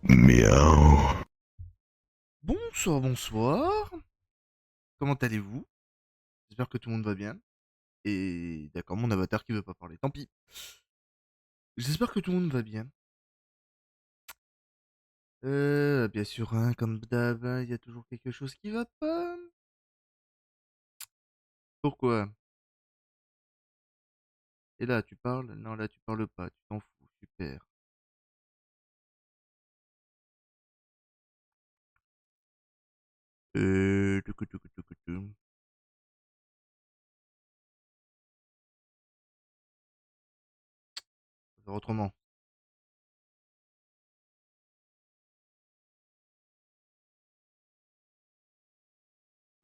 Miaou. Bonsoir, bonsoir. Comment allez-vous? J'espère que tout le monde va bien. Et d'accord, mon avatar qui veut pas parler. Tant pis. J'espère que tout le monde va bien. Bien sûr, hein, comme d'hab, hein, il y a toujours quelque chose qui va pas. Pourquoi? Et là, tu parles? Non, là, tu parles pas. Tu t'en fous. Super. Tucu. Faire autrement.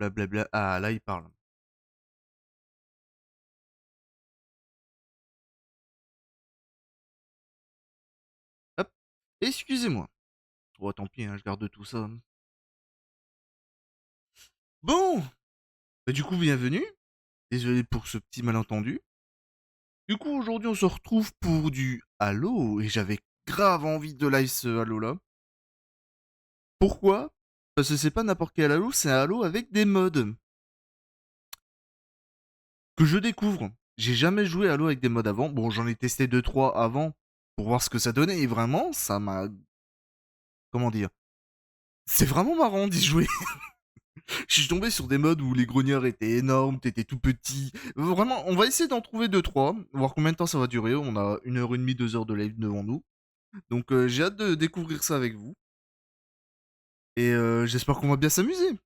Blablabla. Ah, là, il parle. Hop. Excusez-moi. Oh, tant pis, hein, je garde tout ça. Bon. Bah, du coup, bienvenue. Désolé pour ce petit malentendu. Du coup, aujourd'hui, on se retrouve pour du Halo, et j'avais grave envie de live ce Halo là. Pourquoi? Parce que c'est pas n'importe quel Halo, c'est un Halo avec des mods que je découvre. J'ai jamais joué à Halo avec des mods avant. Bon, j'en ai testé deux trois avant pour voir ce que ça donnait, et vraiment, ça m'a. Comment dire? C'est vraiment marrant d'y jouer. Je suis tombé sur des mods où les grognards étaient énormes, t'étais tout petit. Vraiment, on va essayer d'en trouver deux trois, voir combien de temps ça va durer. On a 1 heure et demie, 2 heures de live devant nous. Donc j'ai hâte de découvrir ça avec vous. Et j'espère qu'on va bien s'amuser.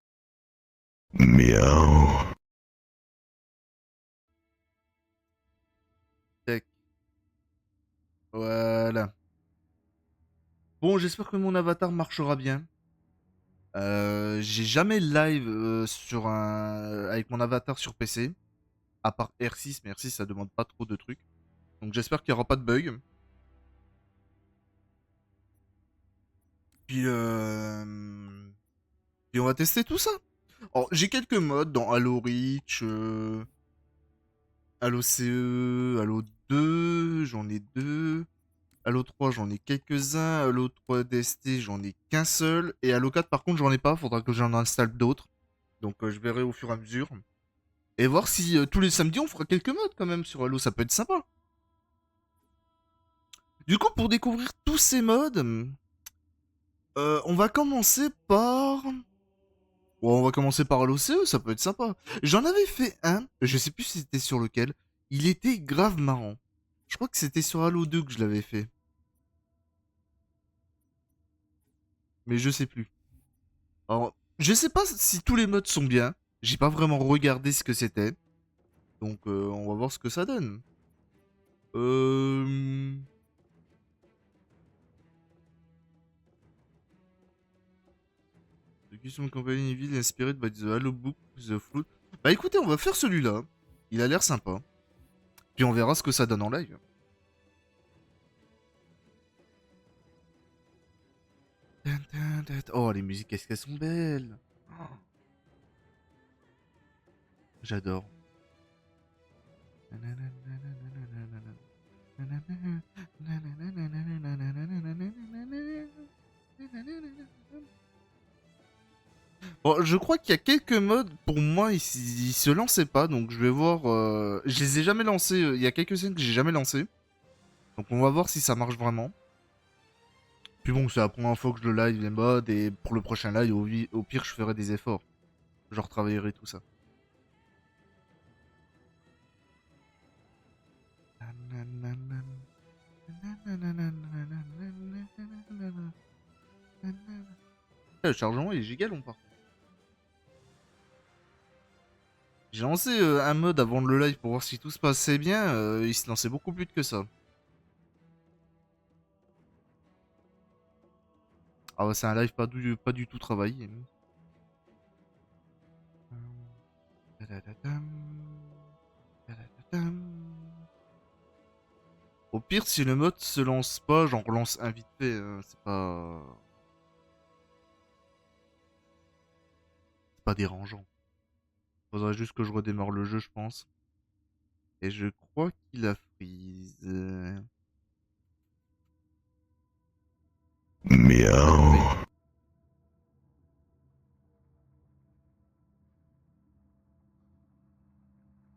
Miaou. Tac. Voilà. Bon, j'espère que mon avatar marchera bien. J'ai jamais live sur avec mon avatar sur PC, à part R6, mais R6 ça demande pas trop de trucs. Donc j'espère qu'il y aura pas de bug. Puis, Puis on va tester tout ça. Alors j'ai quelques modes dans Halo Reach, Halo CE, Halo 2, j'en ai deux. Halo 3, j'en ai quelques-uns. Halo 3 DST, j'en ai qu'un seul. Et Halo 4, par contre, j'en ai pas. Faudra que j'en installe d'autres. Donc, je verrai au fur et à mesure. Et voir si tous les samedis, on fera quelques modes quand même sur Halo. Ça peut être sympa. Du coup, pour découvrir tous ces modes, on va commencer par. Bon, on va commencer par Halo CE. Ça peut être sympa. J'en avais fait un. Je sais plus si c'était sur lequel. Il était grave marrant. Je crois que c'était sur Halo 2 que je l'avais fait. Mais je sais plus. Alors, je sais pas si tous les modes sont bien. J'ai pas vraiment regardé ce que c'était. Donc, on va voir ce que ça donne. Euh... The Custom Company Evil inspired by the Halo Book, The Flood. Bah écoutez, on va faire celui-là. Il a l'air sympa. Puis on verra ce que ça donne en live. Oh, les musiques, qu'est-ce qu'elles sont belles. Oh, j'adore. Bon, je crois qu'il y a quelques modes, pour moi, ils se lançaient pas, donc je vais voir. Je les ai jamais lancés, il y a quelques scènes que j'ai jamais lancées. Donc on va voir si ça marche vraiment. Puis bon, c'est la première fois que je live les modes, et pour le prochain live, au pire, je ferai des efforts. Je retravaillerai tout ça. Le chargement il est giga long par contre. J'ai lancé un mode avant le live pour voir si tout se passait bien, il se lançait beaucoup plus vite que ça. Ah ouais, c'est un live pas du tout travaillé. Au pire, si le mode se lance pas, j'en relance un vite fait, hein, c'est pas dérangeant. Faudrait juste que je redémarre le jeu, je pense. Et je crois qu'il a freeze. Miaou.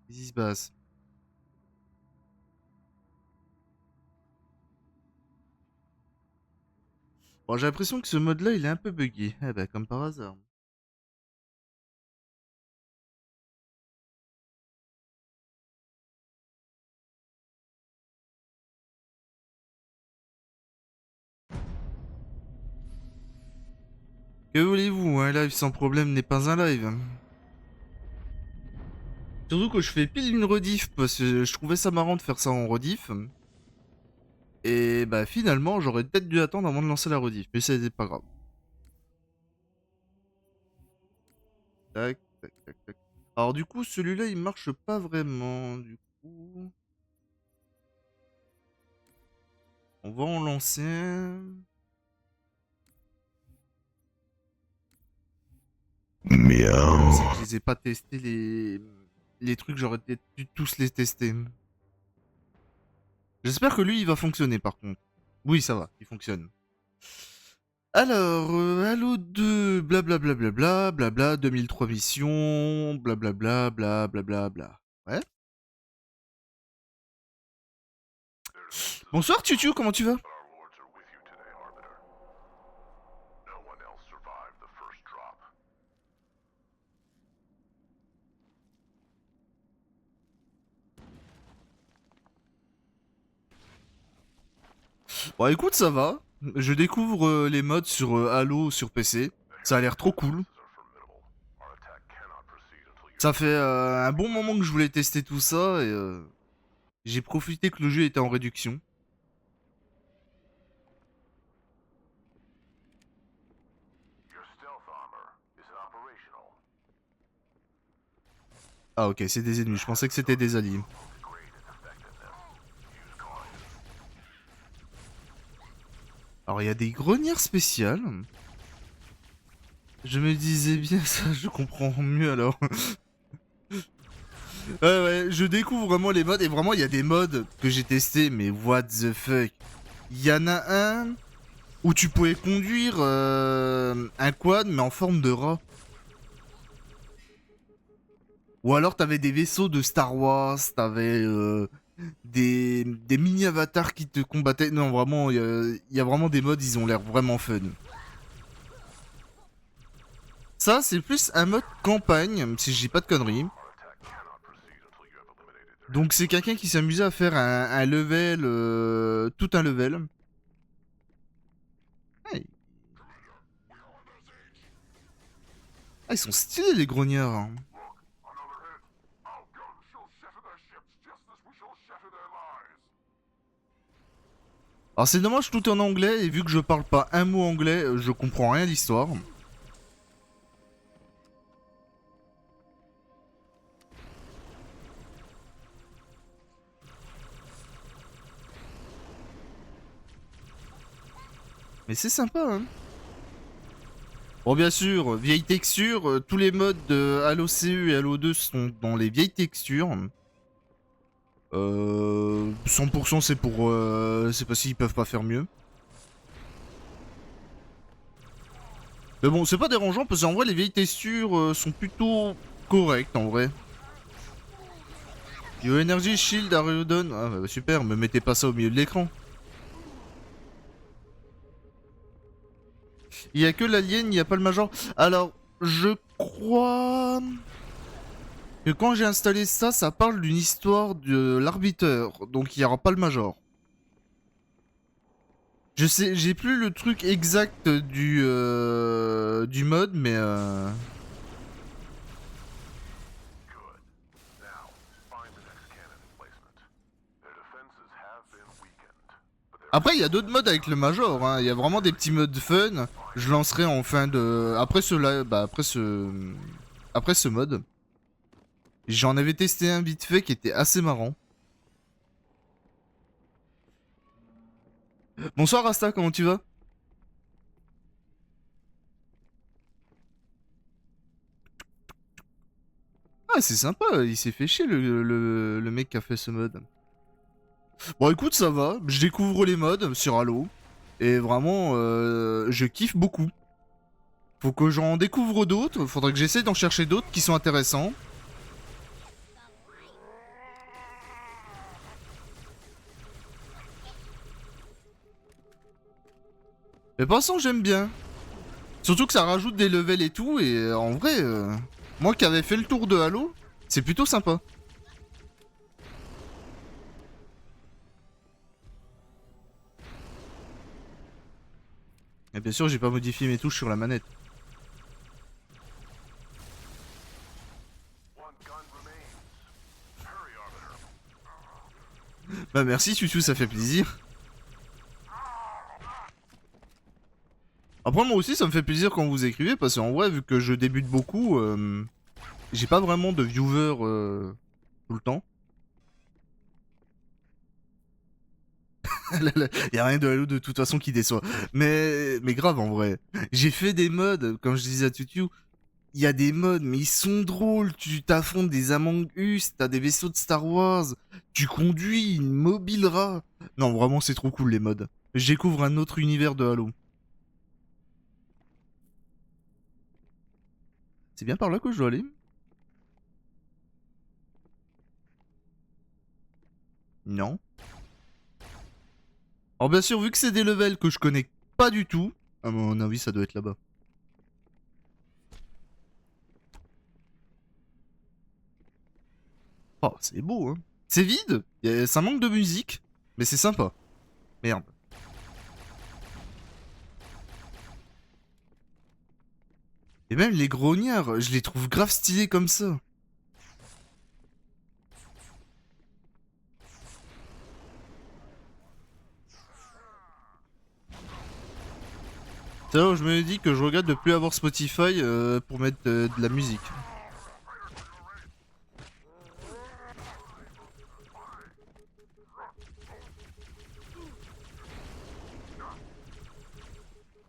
Qu'est-ce qui se passe? Bon, j'ai l'impression que ce mode-là, il est un peu buggé. Eh ben, comme par hasard. Que voulez-vous, un live sans problème n'est pas un live. Surtout que je fais pile une rediff, parce que je trouvais ça marrant de faire ça en rediff. Et bah finalement, j'aurais peut-être dû attendre avant de lancer la rediff, mais c'est pas grave. Tac, tac, tac, tac. Alors du coup, celui-là, il marche pas vraiment. Du coup, on va en lancer un. Miaou. C'est que je les ai pas testés les trucs, j'aurais peut-être dû tous les tester. J'espère que lui, il va fonctionner par contre. Oui, ça va, il fonctionne. Alors, Halo 2, blablabla, blabla, 2003 missions, blablabla, blablabla. Ouais. Bonsoir Tutu, comment tu vas? Bon écoute, ça va. Je découvre les mods sur Halo sur PC. Ça a l'air trop cool. Ça fait un bon moment que je voulais tester tout ça et j'ai profité que le jeu était en réduction. Ah ok, c'est des ennemis, je pensais que c'était des alliés. Alors il y a des grenières spéciales. Je me disais bien ça, je comprends mieux alors. Ouais, je découvre vraiment les mods et vraiment il y a des mods que j'ai testés, mais what the fuck. Il y en a un où tu pouvais conduire un quad mais en forme de rat. Ou alors t'avais des vaisseaux de Star Wars, t'avais des mini-avatars qui te combattaient. Non, vraiment, il y a vraiment des mods, ils ont l'air vraiment fun. Ça, c'est plus un mode campagne, si je dis pas de conneries. Donc c'est quelqu'un qui s'amusait à faire un level, tout un level. Ah, ils sont stylés les grognards, hein. Alors c'est dommage, tout est en anglais, et vu que je parle pas un mot anglais, je comprends rien à l'histoire. Mais c'est sympa, hein. Bon, bien sûr, vieille texture, tous les modes de Halo CE et Halo 2 sont dans les vieilles textures. 100% c'est pour... c'est parce qu'ils peuvent pas faire mieux. Mais bon, c'est pas dérangeant parce qu'en vrai, les vieilles textures sont plutôt correctes en vrai. Yo Energy Shield Ariodon. Ah bah super, me mettez pas ça au milieu de l'écran. Il y a que l'alien, il y a pas le major. Alors, je crois que quand j'ai installé ça, ça parle d'une histoire de l'arbiteur, donc il y aura pas le major. Je sais, j'ai plus le truc exact du mode, mais après, il y a d'autres modes avec le Major, hein. Il y a vraiment des petits modes fun. Je lancerai en fin de... Après ce... Bah, après ce mode. J'en avais testé un vite fait qui était assez marrant. Bonsoir Rasta, comment tu vas? Ah, c'est sympa, il s'est fait chier le mec qui a fait ce mode. Bon, écoute, ça va. Je découvre les modes sur Halo. Et vraiment, je kiffe beaucoup. Faut que j'en découvre d'autres, faudrait que j'essaie d'en chercher d'autres qui sont intéressants. Mais pour l'instant, j'aime bien. Surtout que ça rajoute des levels et tout, et en vrai, moi qui avais fait le tour de Halo, c'est plutôt sympa. Et bien sûr, j'ai pas modifié mes touches sur la manette. Bah merci Tutu, ça fait plaisir. Après moi aussi ça me fait plaisir quand vous écrivez, parce qu'en vrai vu que je débute beaucoup, j'ai pas vraiment de viewers tout le temps. Y'a rien de Halo de toute façon qui déçoit. Mais grave en vrai. J'ai fait des mods, comme je disais à Tutu, il y a des mods, mais ils sont drôles. Tu t'affrontes des Among Us, t'as des vaisseaux de Star Wars, tu conduis une mobile rat. Non, vraiment, c'est trop cool les mods. Je découvre un autre univers de Halo. C'est bien par là que je dois aller? Non. Alors bien sûr, vu que c'est des levels que je connais pas du tout, à mon avis, ça doit être là-bas. Oh, c'est beau, hein. C'est vide, ça manque de musique, mais c'est sympa. Merde. Et même les grognards, je les trouve grave stylés comme ça. C'est là où je me dis que je regrette de plus avoir Spotify pour mettre de la musique.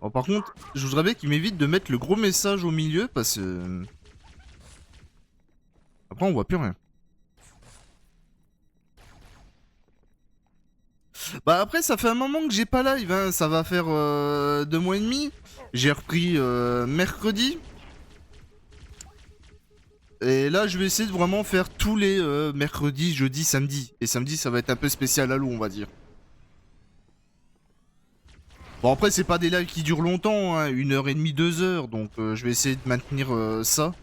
Bon, par contre, je voudrais bien qu'il m'évite de mettre le gros message au milieu parce que... Après, on voit plus rien. Bah après, ça fait un moment que j'ai pas live, hein. Ça va faire 2 mois et demi. J'ai repris mercredi. Et là, je vais essayer de vraiment faire tous les mercredis, jeudi, samedi. Et samedi, ça va être un peu spécial Halo, on va dire. Bon, après, c'est pas des lives qui durent longtemps, hein, 1h30, 2 heures. Donc, je vais essayer de maintenir ça.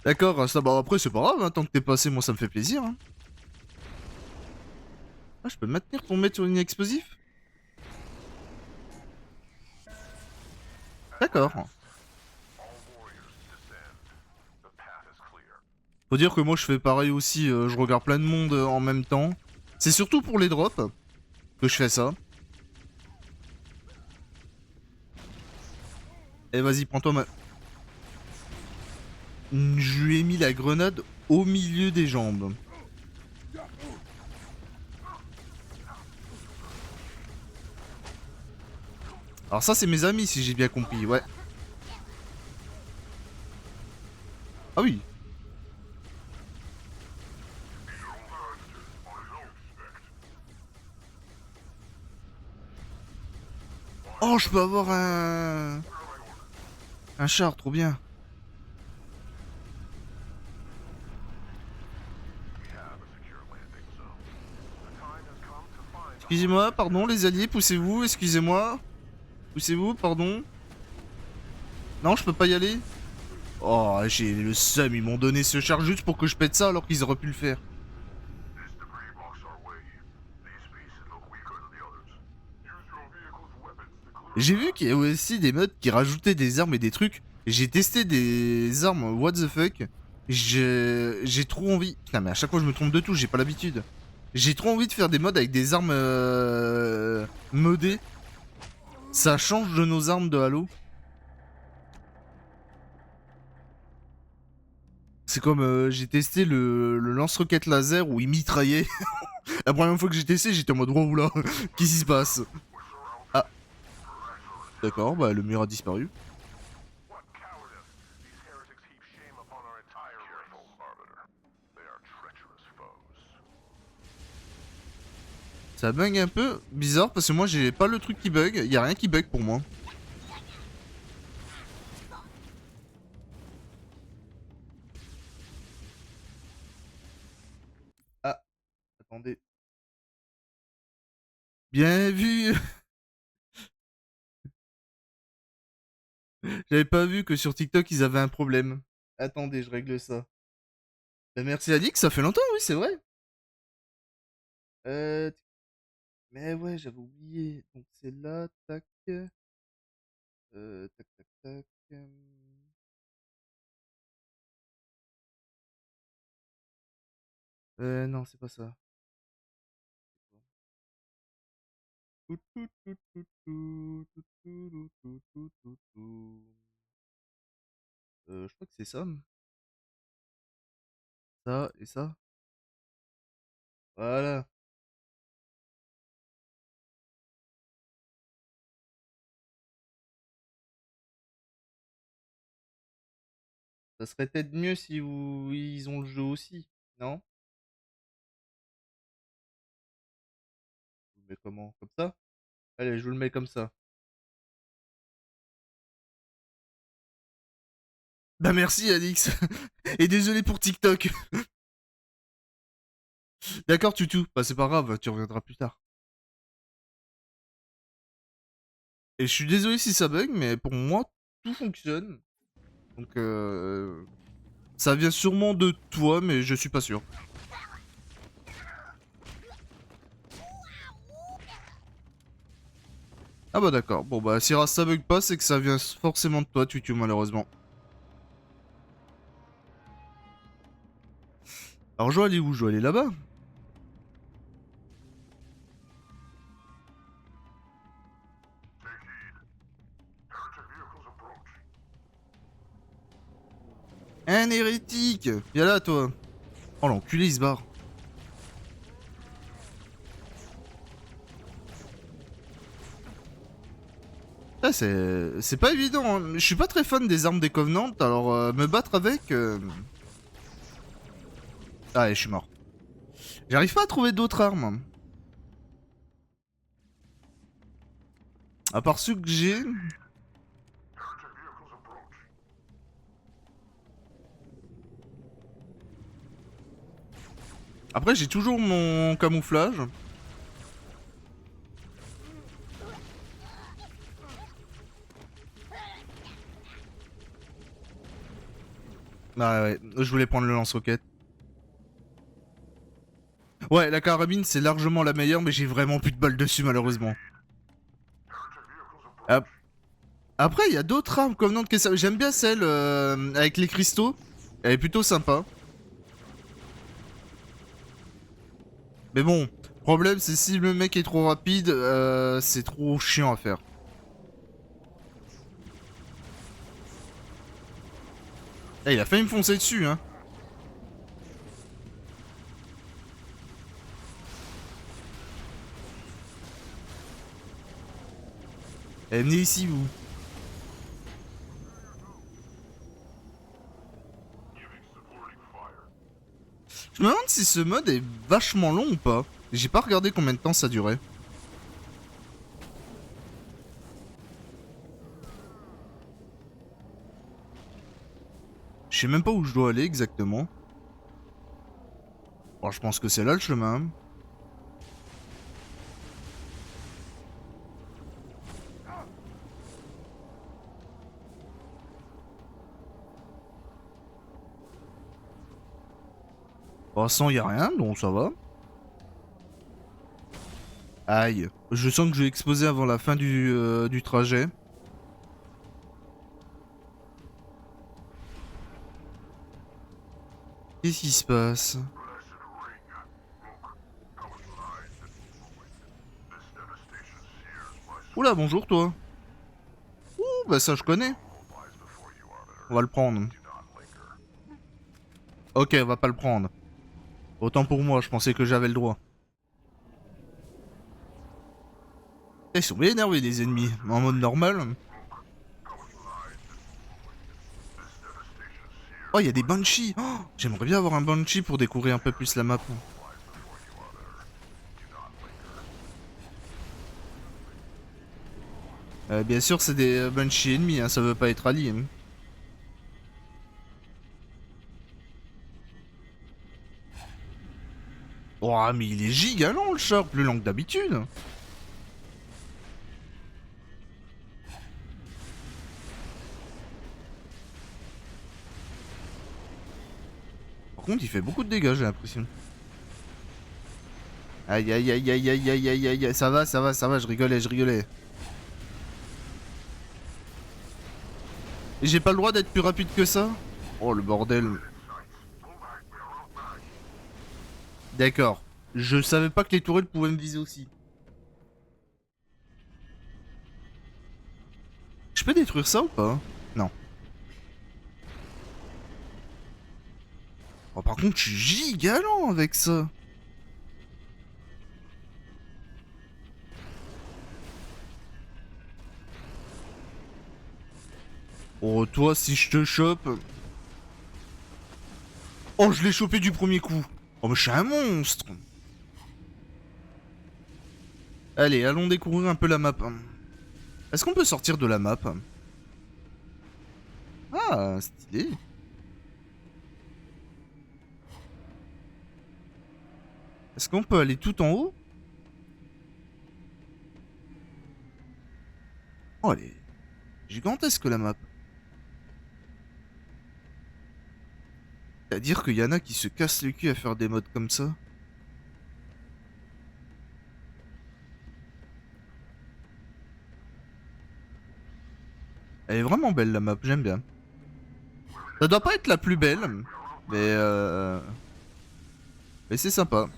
D'accord, ça, bah après, c'est pas grave, hein, tant que t'es passé, moi, ça me fait plaisir. Hein. Ah, je peux maintenir ton maître sur une explosif? D'accord. Faut dire que moi, je fais pareil aussi, je regarde plein de monde en même temps. C'est surtout pour les drops que je fais ça. Et vas-y, prends-toi ma... Je lui ai mis la grenade au milieu des jambes. Alors ça, c'est mes amis, si j'ai bien compris, ouais. Ah oui. Oh, je peux avoir un... Un char, trop bien. Excusez-moi, pardon, les alliés, poussez-vous, excusez-moi. Poussez-vous, pardon. Non, je peux pas y aller. Oh, j'ai le seum, ils m'ont donné ce char juste pour que je pète ça alors qu'ils auraient pu le faire. J'ai vu qu'il y a aussi des mods qui rajoutaient des armes et des trucs. J'ai testé des armes what the fuck. J'ai trop envie... Putain mais à chaque fois je me trompe de tout, j'ai pas l'habitude. J'ai trop envie de faire des mods avec des armes modées. Ça change de nos armes de Halo. C'est comme j'ai testé le lance-roquette laser où il mitraillait. La première fois que j'ai testé, j'étais en mode wow là, qu'est-ce qui se passe? Ah, d'accord, bah le mur a disparu. Ça bug un peu bizarre parce que moi j'ai pas le truc qui bug, y a rien qui bug pour moi. Ah, attendez. Bien vu. J'avais pas vu que sur TikTok ils avaient un problème. Attendez, je règle ça. Bah, merci Alix, ça fait longtemps, oui, c'est vrai. Euh... Mais ouais, j'avais oublié. Donc c'est là, tac. Tac, tac, tac. Non, c'est pas ça. Tout, tout, tout, tout, tout, tout, tout, tout, tout, tout, tout. Je crois que c'est ça. Ça et ça. Voilà. Ça serait peut-être mieux si ils ont le jeu aussi, non? Je vous le mets comment? Comme ça? Allez, je vous le mets comme ça. Bah merci Alix. Et désolé pour TikTok. D'accord Tutu. Bah c'est pas grave, tu reviendras plus tard. Et je suis désolé si ça bug, mais pour moi, tout fonctionne. Donc ça vient sûrement de toi, mais je suis pas sûr. Ah bah d'accord. Bon bah si ça bug pas, c'est que ça vient forcément de toi, Tutu, malheureusement. Alors je dois aller où? Je dois aller là-bas. Un hérétique! Viens là, toi! Oh, l'enculé, il se barre. Ah, c'est pas évident, hein. Je suis pas très fan des armes des Covenants, alors me battre avec... Ah, et je suis mort. J'arrive pas à trouver d'autres armes. À part ceux que j'ai... Après, j'ai toujours mon camouflage. Ah ouais, je voulais prendre le lance-roquette. Ouais, la carabine, c'est largement la meilleure, mais j'ai vraiment plus de balles dessus, malheureusement. Ap- Après, il y a d'autres armes Covenant que ça. J'aime bien celle avec les cristaux. Elle est plutôt sympa. Mais bon, problème, c'est si le mec est trop rapide, c'est trop chiant à faire. Eh, il a failli me foncer dessus, hein. Eh, venez ici, vous. Je me demande si ce mode est vachement long ou pas. J'ai pas regardé combien de temps ça durait. Je sais même pas où je dois aller exactement. Bon, je pense que c'est là le chemin. De toute façon, y a rien, donc ça va. Aïe. Je sens que je vais exploser avant la fin du trajet. Qu'est-ce qui se passe? Oula, bonjour toi. Ouh, bah ça je connais. On va le prendre. Ok, on va pas le prendre. Autant pour moi, je pensais que j'avais le droit. Ils sont bien énervés les ennemis, en mode normal. Oh, il y a des Banshees. Oh, j'aimerais bien avoir un Banshee pour découvrir un peu plus la map. Bien sûr, c'est des Banshee ennemis, hein, ça veut pas être alliés. Hein. Oh, mais il est giga lent le char, plus lent que d'habitude. Par contre, il fait beaucoup de dégâts, j'ai l'impression. Aïe aïe aïe aïe aïe aïe aïe aïe aïe, ça va, ça va, ça va, je rigolais, je rigolais. Et j'ai pas le droit d'être plus rapide que ça? Oh le bordel. D'accord. Je savais pas que les tourelles pouvaient me viser aussi. Je peux détruire ça ou pas? Non. Oh, par contre, je suis giga lent avec ça. Oh, toi, si je te chope... Oh, je l'ai chopé du premier coup. Oh, mais je suis un monstre. Allez, allons découvrir un peu la map. Est-ce qu'on peut sortir de la map? Ah, stylé. Est-ce qu'on peut aller tout en haut? Oh, elle est gigantesque la map. C'est-à-dire qu'il y en a qui se cassent le cul à faire des modes comme ça. Elle est vraiment belle la map, j'aime bien. Ça doit pas être la plus belle, mais c'est sympa.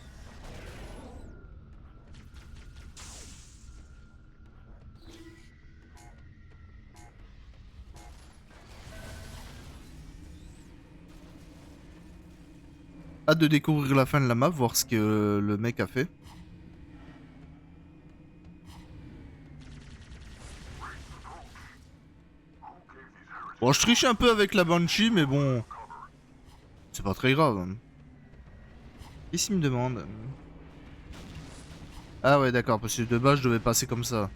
Hâte de découvrir la fin de la map, voir ce que le mec a fait. Bon, je triche un peu avec la Banshee, mais bon... C'est pas très grave. Qu'est-ce qu'il me demande? Ah ouais, d'accord, parce que de base, je devais passer comme ça.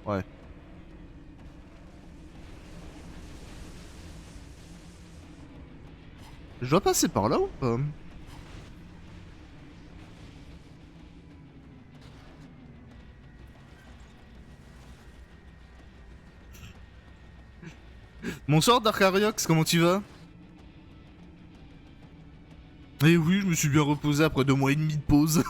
Ouais. Je dois passer par là ou pas? Bonsoir Darkariox, comment tu vas? Eh oui, je me suis bien reposé après 2 mois et demi de pause.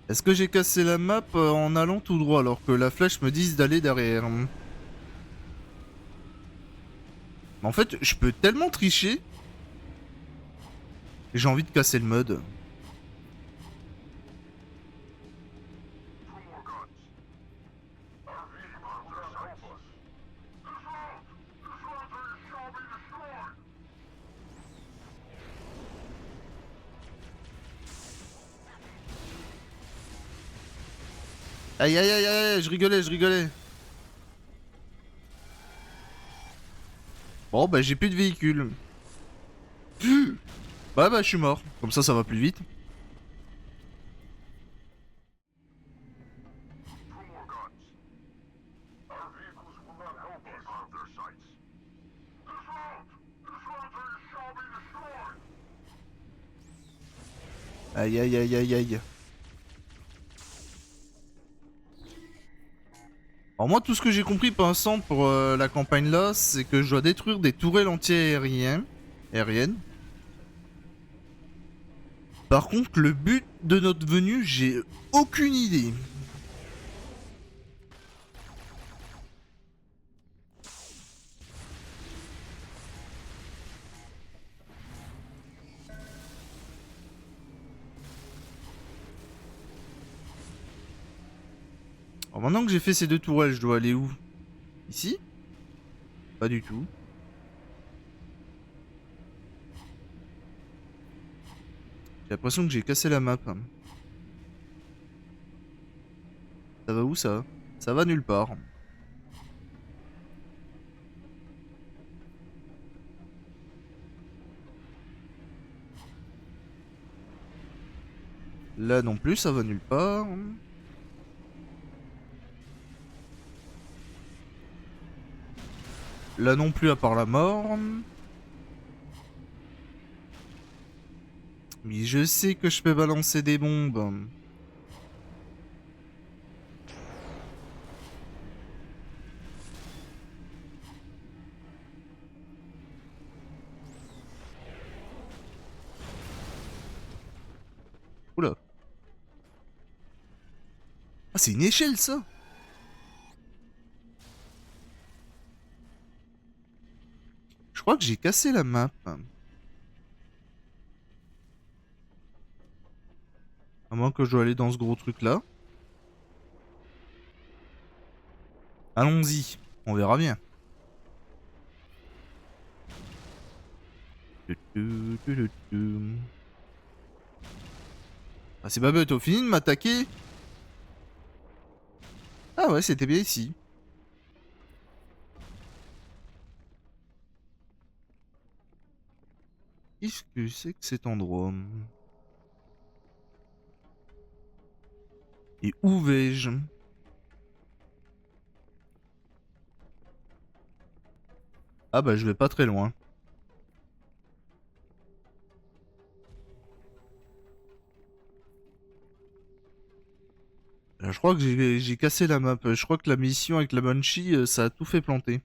Est-ce que j'ai cassé la map en allant tout droit alors que la flèche me dise d'aller derrière? Mais en fait, je peux tellement tricher. Et j'ai envie de casser le mode. Aïe aïe aïe aïe, je rigolais, je rigolais. Bon bah j'ai plus de véhicule. Bah je suis mort. Comme ça va plus vite. Aïe aïe aïe aïe aïe. Alors moi tout ce que j'ai compris pour l'instant pour la campagne là, c'est que je dois détruire des tourelles anti-aériennes. Aériennes. Par contre le but de notre venue, j'ai aucune idée. Alors maintenant que j'ai fait ces 2 tourelles, je dois aller où? Ici? Pas du tout. J'ai l'impression que j'ai cassé la map. Ça va où ça? Ça va nulle part. Là non plus, ça va nulle part. Là non plus, à part la mort. Mais je sais que je peux balancer des bombes. Oula. Ah, c'est une échelle, ça. Je crois que j'ai cassé la map. À moins que je dois aller dans ce gros truc-là. Allons-y. On verra bien. Ah, c'est pas bête, t'as fini de m'attaquer? Ah ouais, c'était bien ici. Qu'est-ce que c'est que cet endroit? Et où vais-je? Ah bah je vais pas très loin. Je crois que j'ai cassé la map. Je crois que la mission avec la Banshee, ça a tout fait planter.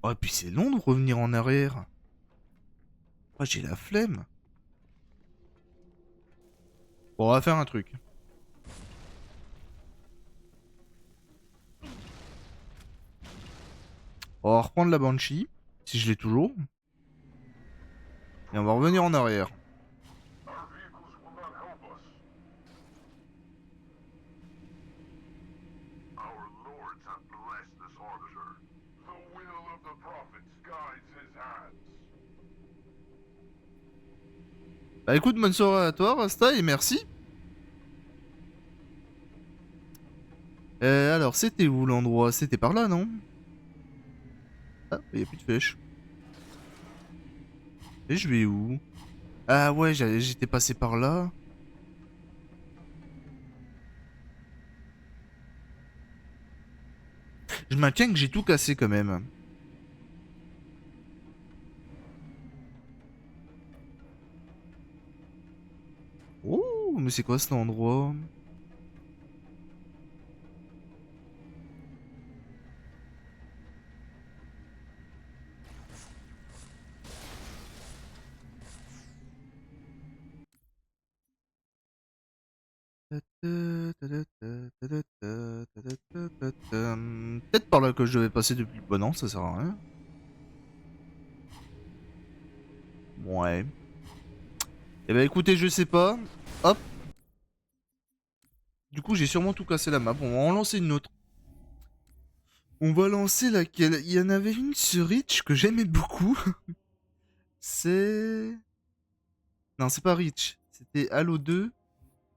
Oh, et puis c'est long de revenir en arrière. Oh, j'ai la flemme. Bon, on va faire un truc. On va reprendre la Banshee, si je l'ai toujours. Et on va revenir en arrière. Bah écoute, bonne soirée à toi, Rasta, et merci. Alors, c'était où l'endroit? C'était par là, non? Ah, il y a plus de flèches. Et je vais où? Ah ouais, j'étais passé par là. Je maintiens que j'ai tout cassé quand même. Oh, mais c'est quoi cet endroit? Peut-être par là que je devais passer depuis... Bah non, ça sert à rien. Ouais. Eh ben écoutez, je sais pas. Hop. Du coup, j'ai sûrement tout cassé la map. On va en lancer une autre. On va lancer laquelle? Il y en avait une sur Reach que j'aimais beaucoup. C'est... Non, c'est pas Reach. C'était Halo 2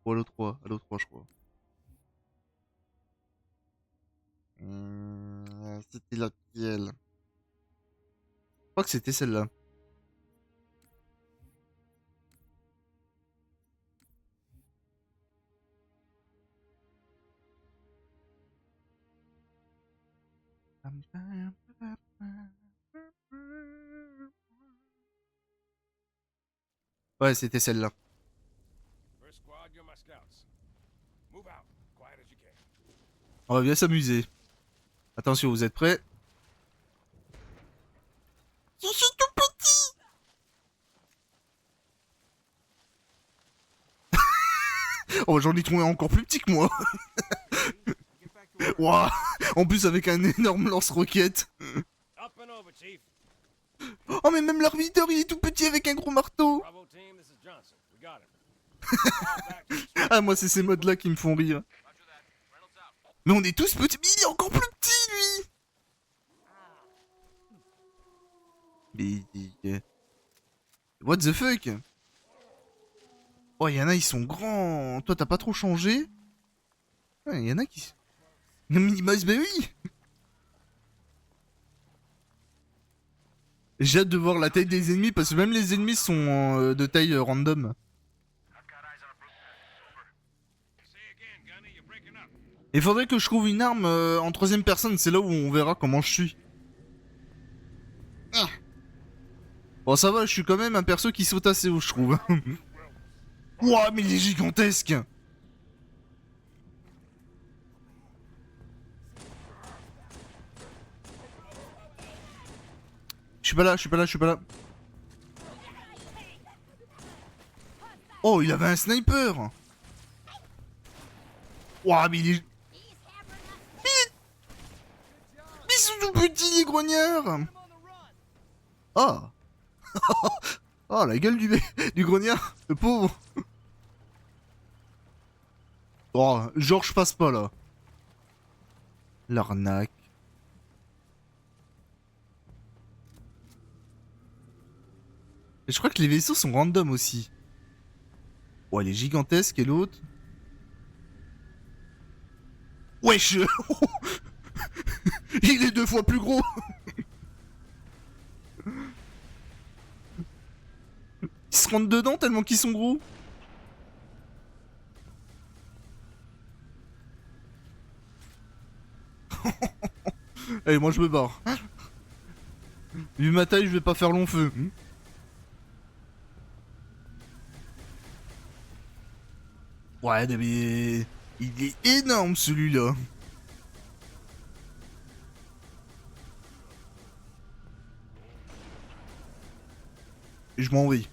ou Halo 3. Halo 3, je crois. C'était laquelle? Je crois que c'était celle-là. Ouais, c'était celle-là. On va bien s'amuser. Attention, vous êtes prêts? Je suis tout petit. Oh, j'en ai trouvé encore plus petit que moi. Waouh. En plus, avec un énorme lance-roquette. Oh, mais même l'arbitre, il est tout petit avec un gros marteau. Ah, moi, c'est ces modes-là qui me font rire. Mais on est tous petits. Mais il est encore plus petit, lui. Mais... What the fuck? Oh, il y en a, ils sont grands. Toi, t'as pas trop changé? Ouais, il y en a qui... Non, Minimize, bah oui. J'ai hâte de voir la taille des ennemis parce que même les ennemis sont de taille random. Il faudrait que je trouve une arme en troisième personne, c'est là où on verra comment je suis. Ah. Bon ça va, je suis quand même un perso qui saute assez haut je trouve. Ouah mais il est gigantesque. Je suis pas là, je suis pas là, je suis pas là. Oh il avait un sniper. Ouah mais il est... Ils sont tout petits les grognards. Oh. Oh la gueule du grognard, le pauvre. Oh, genre je passe pas là. L'arnaque. Et je crois que les vaisseaux sont random aussi. Oh, elle est gigantesque et l'autre. Wesh. Il est 2 fois plus gros. Ils se rentrent dedans tellement qu'ils sont gros. Allez, moi je me barre. Vu ma taille, je vais pas faire long feu. Ouais, mais... Il est énorme celui-là. Je m'en vais.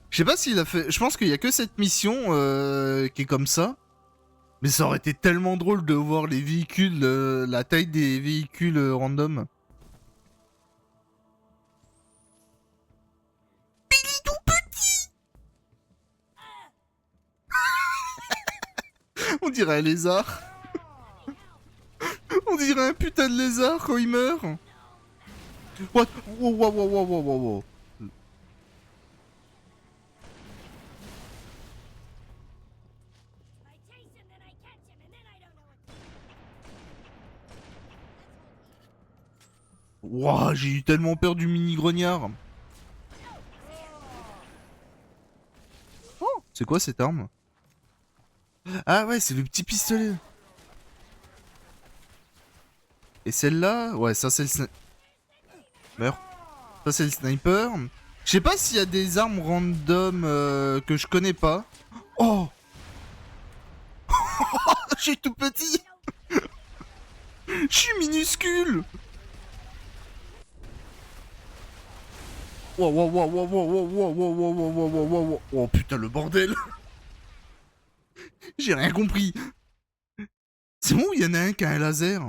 Je sais pas s'il a fait... Je pense qu'il y a que cette mission qui est comme ça. Mais ça aurait été tellement drôle de voir les véhicules, la taille des véhicules random. Il est tout petit. On dirait un lézard. On dirait un putain de lézard quand il meurt. What? Wow, wow, wow, wow, wow, wow, wow. Wow, j'ai eu tellement peur du mini-grognard. Oh, c'est quoi cette arme? Ah ouais, c'est le petit pistolet. Et celle-là? Ouais, ça c'est le sniper. Meurs. Ça c'est le sniper. Je sais pas s'il y a des armes random que je connais pas. Oh. Je suis tout petit. Je suis minuscule. Wow, wow, wow, wow, wow, wow, wow, wow, wow, wow, wow, wow, wow. Oh putain le bordel. J'ai rien compris. C'est bon, il y en a un qui a un laser.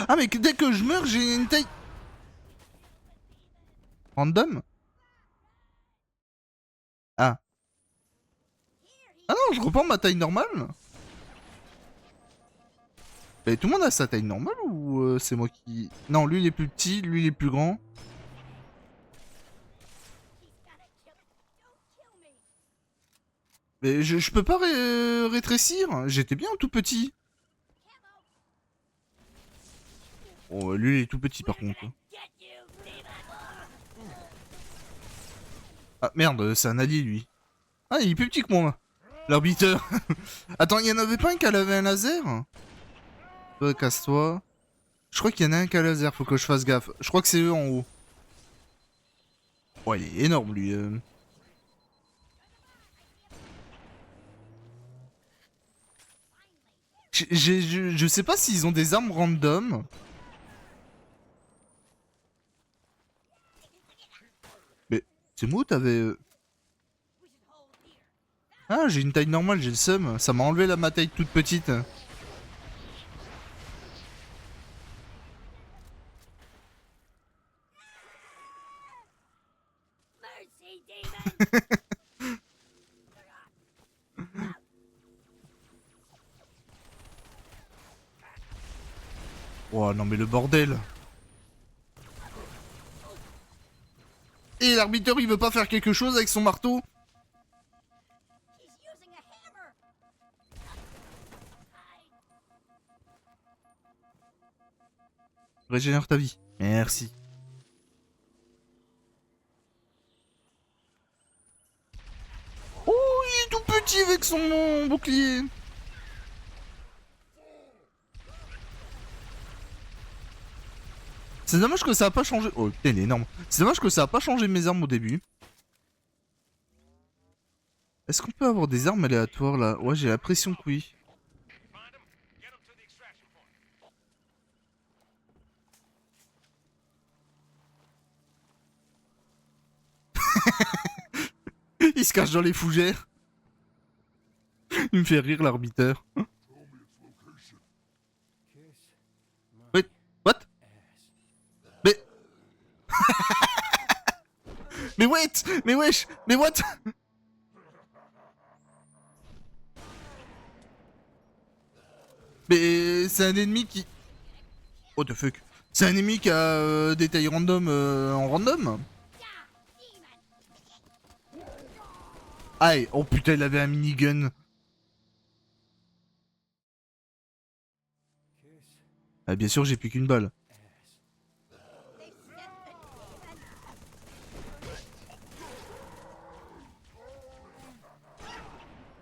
Ah mais dès que je meurs, j'ai une taille... Random? Ah. Ah non, je reprends ma taille normale. Et tout le monde a sa taille normale ou c'est moi qui... Non, lui il est plus petit, lui il est plus grand. Mais je peux pas rétrécir. J'étais bien tout petit. Oh, lui il est tout petit par contre. Ah merde, c'est un allié lui. Ah, il est plus petit que moi. L'arbitre. Attends, il y en avait pas un qui avait un laser? Toi, casse-toi. Je crois qu'il y en a un qui a un laser, faut que je fasse gaffe. Je crois que c'est eux en haut. Oh, il est énorme lui. Je sais pas s'ils ont des armes random. Mais c'est moi ou t'avais... Ah, j'ai une taille normale, j'ai le seum. Ça m'a enlevé ma taille toute petite. Oh non mais le bordel. Et l'arbitre, il veut pas faire quelque chose avec son marteau. Régénère ta vie. Merci. Oh, il est tout petit avec son bouclier. C'est dommage que ça a pas changé. Oh putain, il est énorme. C'est dommage que ça a pas changé mes armes au début. Est-ce qu'on peut avoir des armes aléatoires là? Ouais, j'ai l'impression que oui. Il se cache dans les fougères. Il me fait rire l'arbitre. Wait, what? Mais... mais wait! Mais wesh! Mais what? Mais c'est un ennemi qui... What the fuck? C'est un ennemi qui a des tailles random en random? Aïe! Oh putain, il avait un minigun. Ah, bien sûr, j'ai plus qu'une balle.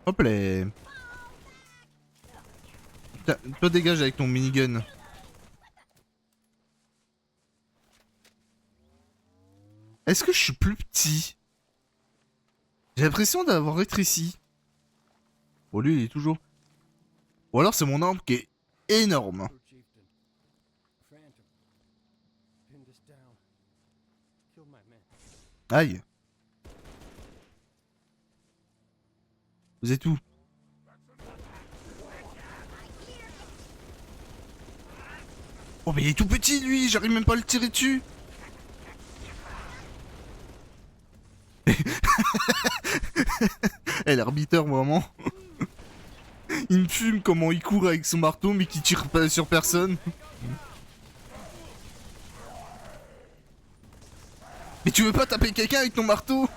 Hop là. Putain, toi dégage avec ton minigun. Est-ce que je suis plus petit? J'ai l'impression d'avoir rétréci. Bon, lui, il est toujours... Ou alors c'est mon arme qui est énorme. Aïe. Vous êtes où? Oh mais il est tout petit lui, j'arrive même pas à le tirer dessus. Eh l'arbitre vraiment. Il me fume comment il court avec son marteau mais qui tire pas sur personne. Mais tu veux pas taper quelqu'un avec ton marteau?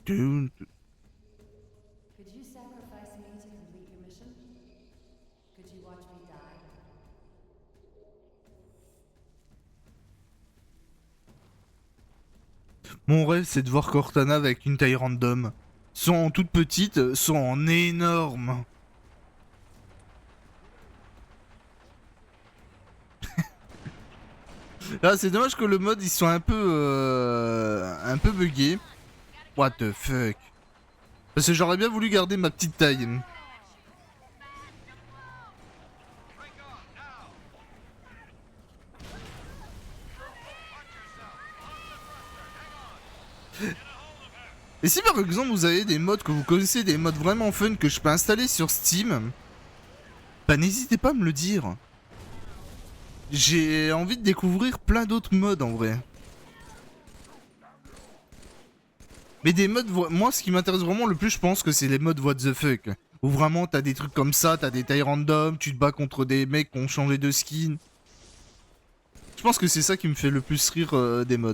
Could you sacrifice me to complete your mission? Could you watch me die? Mon rêve c'est de voir Cortana avec une taille random. Soit en toute petite, soit en énorme. Là c'est dommage que le mode il soit un peu buggé. What the fuck. Parce que j'aurais bien voulu garder ma petite taille. Et si par exemple vous avez des mods que vous connaissez, des mods vraiment fun que je peux installer sur Steam, bah n'hésitez pas à me le dire. J'ai envie de découvrir plein d'autres mods en vrai. Mais des mods, moi ce qui m'intéresse vraiment le plus je pense que c'est les mods what the fuck. Où vraiment t'as des trucs comme ça, t'as des tailles random, tu te bats contre des mecs qui ont changé de skin. Je pense que c'est ça qui me fait le plus rire des mods.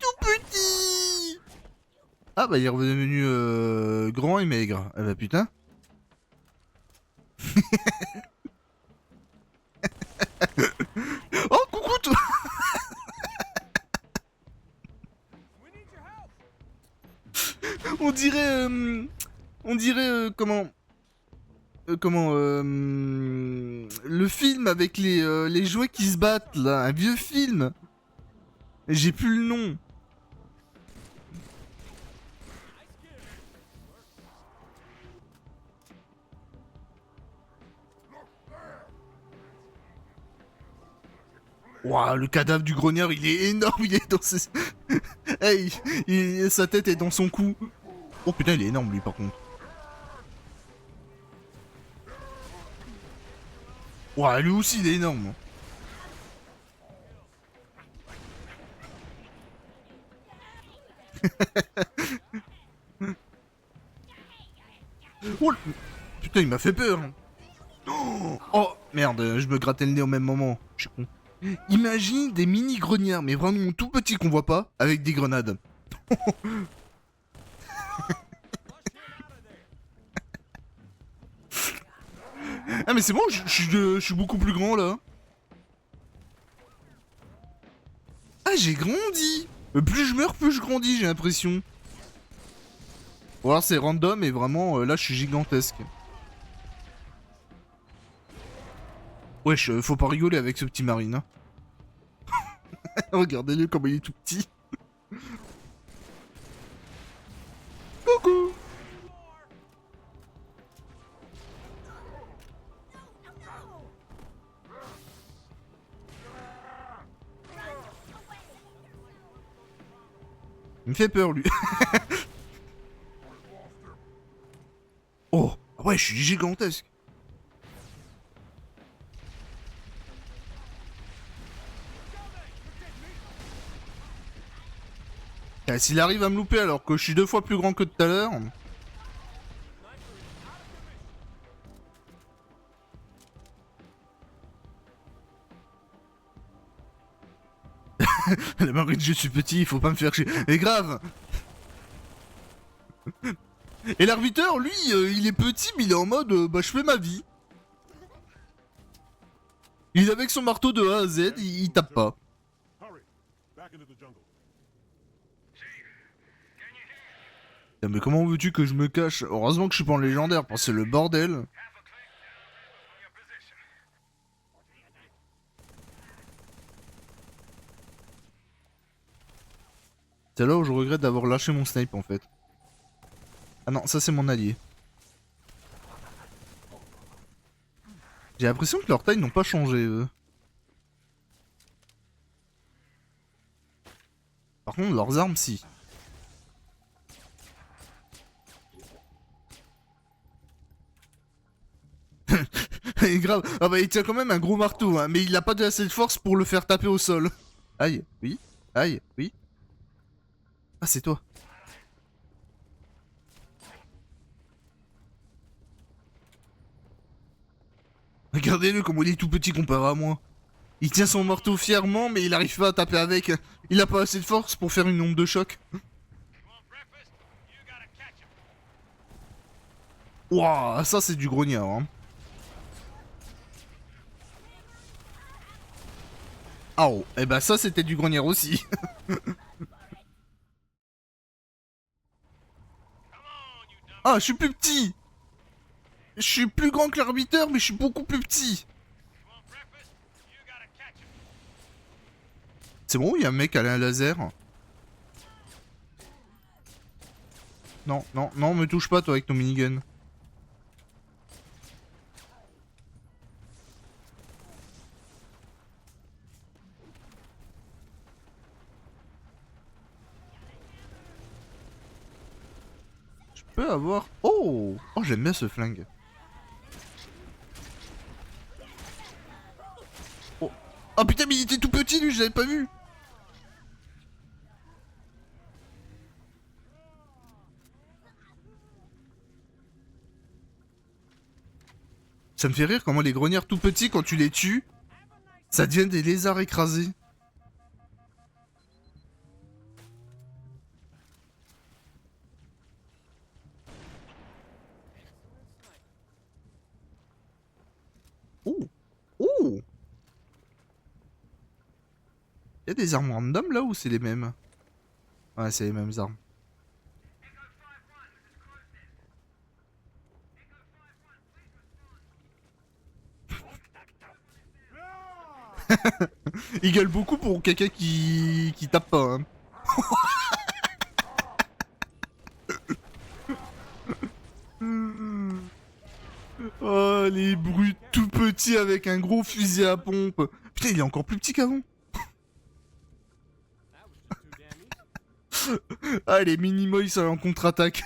Tout petit. Ah bah il est revenu grand et maigre. Ah bah putain. Oh coucou toi. On dirait le film avec les jouets qui se battent là, un vieux film. J'ai plus le nom. Waouh, le cadavre du grognard, il est énorme, il est dans ses... Hey, sa tête est dans son cou. Oh putain, il est énorme lui par contre. Ouah, lui aussi, il est énorme. Oh, putain, il m'a fait peur. Oh, merde, je me grattais le nez au même moment. Je suis con. Imagine des mini grognards, mais vraiment tout petits qu'on voit pas, avec des grenades. Ah mais c'est bon, je suis beaucoup plus grand là. Ah j'ai grandi. Plus je meurs, plus je grandis, j'ai l'impression. Ou alors c'est random et vraiment là je suis gigantesque. Wesh, faut pas rigoler avec ce petit marine. Hein. Regardez-le comme il est tout petit. Coucou. Il me fait peur lui. Oh, ouais, je suis gigantesque. Ah, s'il arrive à me louper alors que je suis 2 fois plus grand que tout à l'heure. La marine, je suis petit, il faut pas me faire chier. Mais grave. Et l'arbitre, lui, il est petit, mais il est en mode, bah je fais ma vie. Il est avec son marteau de A à Z, il tape pas. Putain, mais comment veux-tu que je me cache? Heureusement que je suis pas en légendaire, parce que c'est le bordel. C'est là où je regrette d'avoir lâché mon snipe en fait. Ah non, ça c'est mon allié. J'ai l'impression que leurs tailles n'ont pas changé, eux. Par contre, leurs armes, si. Et grave. Ah bah il tient quand même un gros marteau, hein, mais il a pas de assez de force pour le faire taper au sol. Aïe, oui. Aïe, oui. Ah, c'est toi. Regardez-le comme il est tout petit comparé à moi. Il tient son marteau fièrement, mais il arrive pas à taper avec. Il a pas assez de force pour faire une onde de choc. Ouah, ça c'est du grognard, hein. Ah oh, et bah ça c'était du grognard aussi. Ah, je suis plus petit. Je suis plus grand que l'arbitre, mais je suis beaucoup plus petit. C'est bon, il y a un mec à un laser. Non, non, non, me touche pas toi avec ton minigun. Je peux avoir... Oh, oh j'aime bien ce flingue. Oh. Oh putain, mais il était tout petit lui, je l'avais pas vu. Ça me fait rire comment les grognards tout petits, quand tu les tues, ça devient des lézards écrasés. Oh, oh. Il y a des armes random là ou c'est les mêmes? Ouais, c'est les mêmes armes. Il gueule beaucoup pour quelqu'un qui tape pas. Hein. Oh, les brutes tout petits avec un gros fusil à pompe. Putain, il est encore plus petit qu'avant. Ah, les mini-moïs en contre-attaque.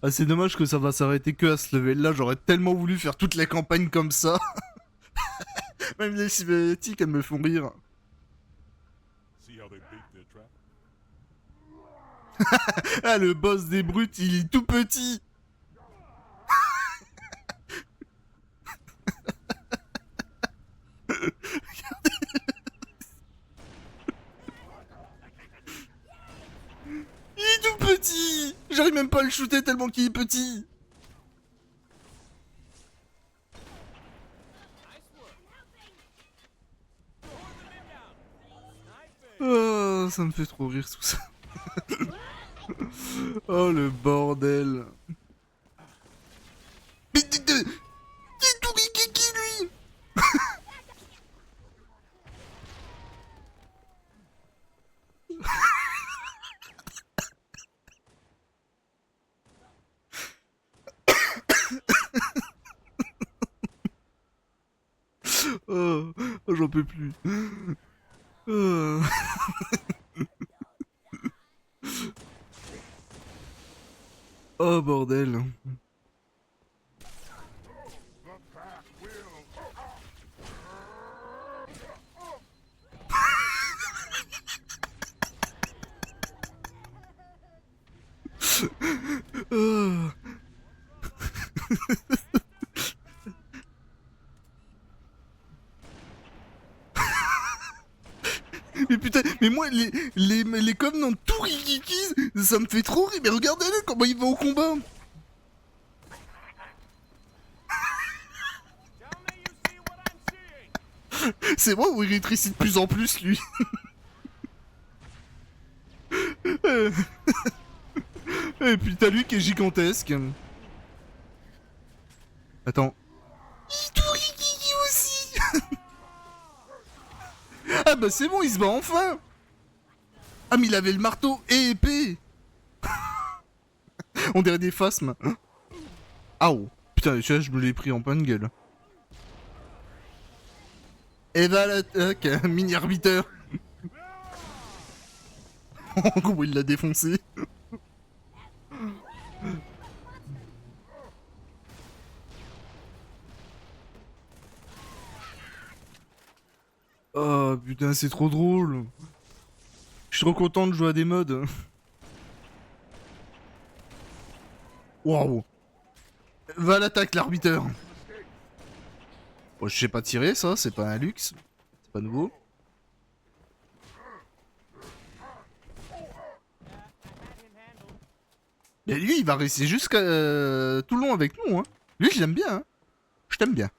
Ah, c'est dommage que ça va s'arrêter que à ce level-là. J'aurais tellement voulu faire toute la campagne comme ça. Même les cinématiques, elles me font rire. See how they bait their trap? Ah, le boss des brutes, il est tout petit. Il est tout petit. J'arrive même pas à le shooter tellement qu'il est petit. Oh, ça me fait trop rire tout ça. Oh, le bordel. Mais qui est tout rikiki, lui? Oh, oh, j'en peux plus. Oh. Oh, bordel. Oh. Mais putain, mais moi, les coms dans tout rikikis, ça me fait trop rire. Mais regardez-le, comment il va au combat. C'est moi où il rétrécit de plus en plus, lui. Et puis t'as lui qui est gigantesque. Attends. Il est tout rikiki aussi. Ah bah c'est bon, il se bat enfin. Ah mais il avait le marteau et épée. On dirait des phasmes. Ah oh. Putain, tu vois, je me l'ai pris en pleine gueule. Et bah l'attaque, mini arbiteur. Comment il l'a défoncé. Oh putain, c'est trop drôle. Je suis trop content de jouer à des modes. Waouh. Va l'attaque, l'arbiteur. Bon, je sais pas tirer, ça, c'est pas un luxe. C'est pas nouveau. Mais lui, il va rester jusqu'à tout le long avec nous, hein. Lui, je l'aime bien, hein. Je t'aime bien.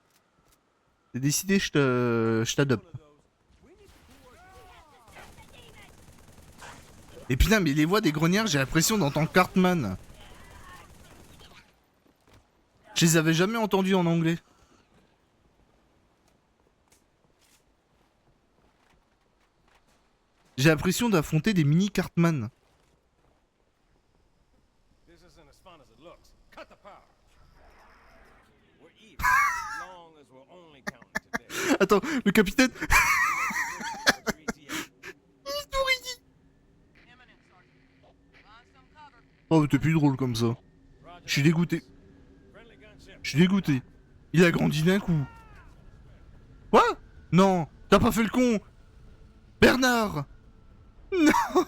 T'es décidé, je t'adopte. Et putain, mais les voix des grenières, j'ai l'impression d'entendre Cartman. Je les avais jamais entendues en anglais. J'ai l'impression d'affronter des mini Cartman. This isn't as fun as it looks. Cut the power. We're even, as long as we're only counting today. Attends, le capitaine. Oh, t'es plus drôle comme ça. Je suis dégoûté. Je suis dégoûté. Il a grandi d'un coup. Quoi? Non, t'as pas fait le con. Bernard. Non.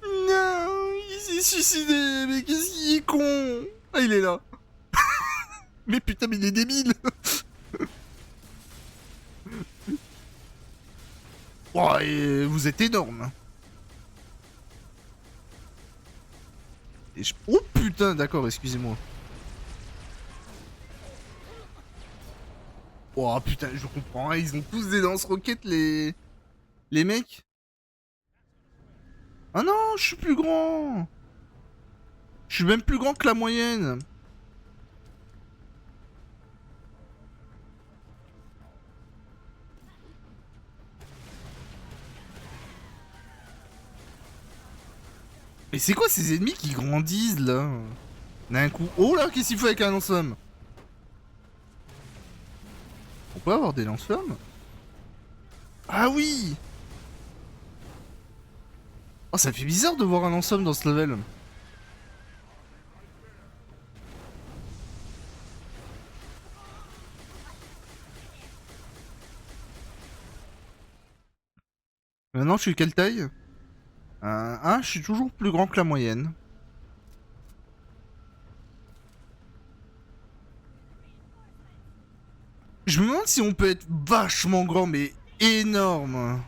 Non, il s'est suicidé. Mais qu'est-ce qu'il est con. Ah, il est là. Mais putain, mais il est débile. Oh, et vous êtes énorme. Oh putain, d'accord, excusez-moi. Oh putain, je comprends, hein, ils ont tous des lance-roquettes, les mecs. Ah non, je suis plus grand. Je suis même plus grand que la moyenne. Mais c'est quoi ces ennemis qui grandissent là? D'un coup. Oh là, qu'est-ce qu'il faut avec un lance-flamme? On peut avoir des lance-flammes? Ah oui! Oh, ça fait bizarre de voir un lance-flamme dans ce level. Maintenant, je suis quelle taille? Je suis toujours plus grand que la moyenne. Je me demande si on peut être vachement grand, mais énorme.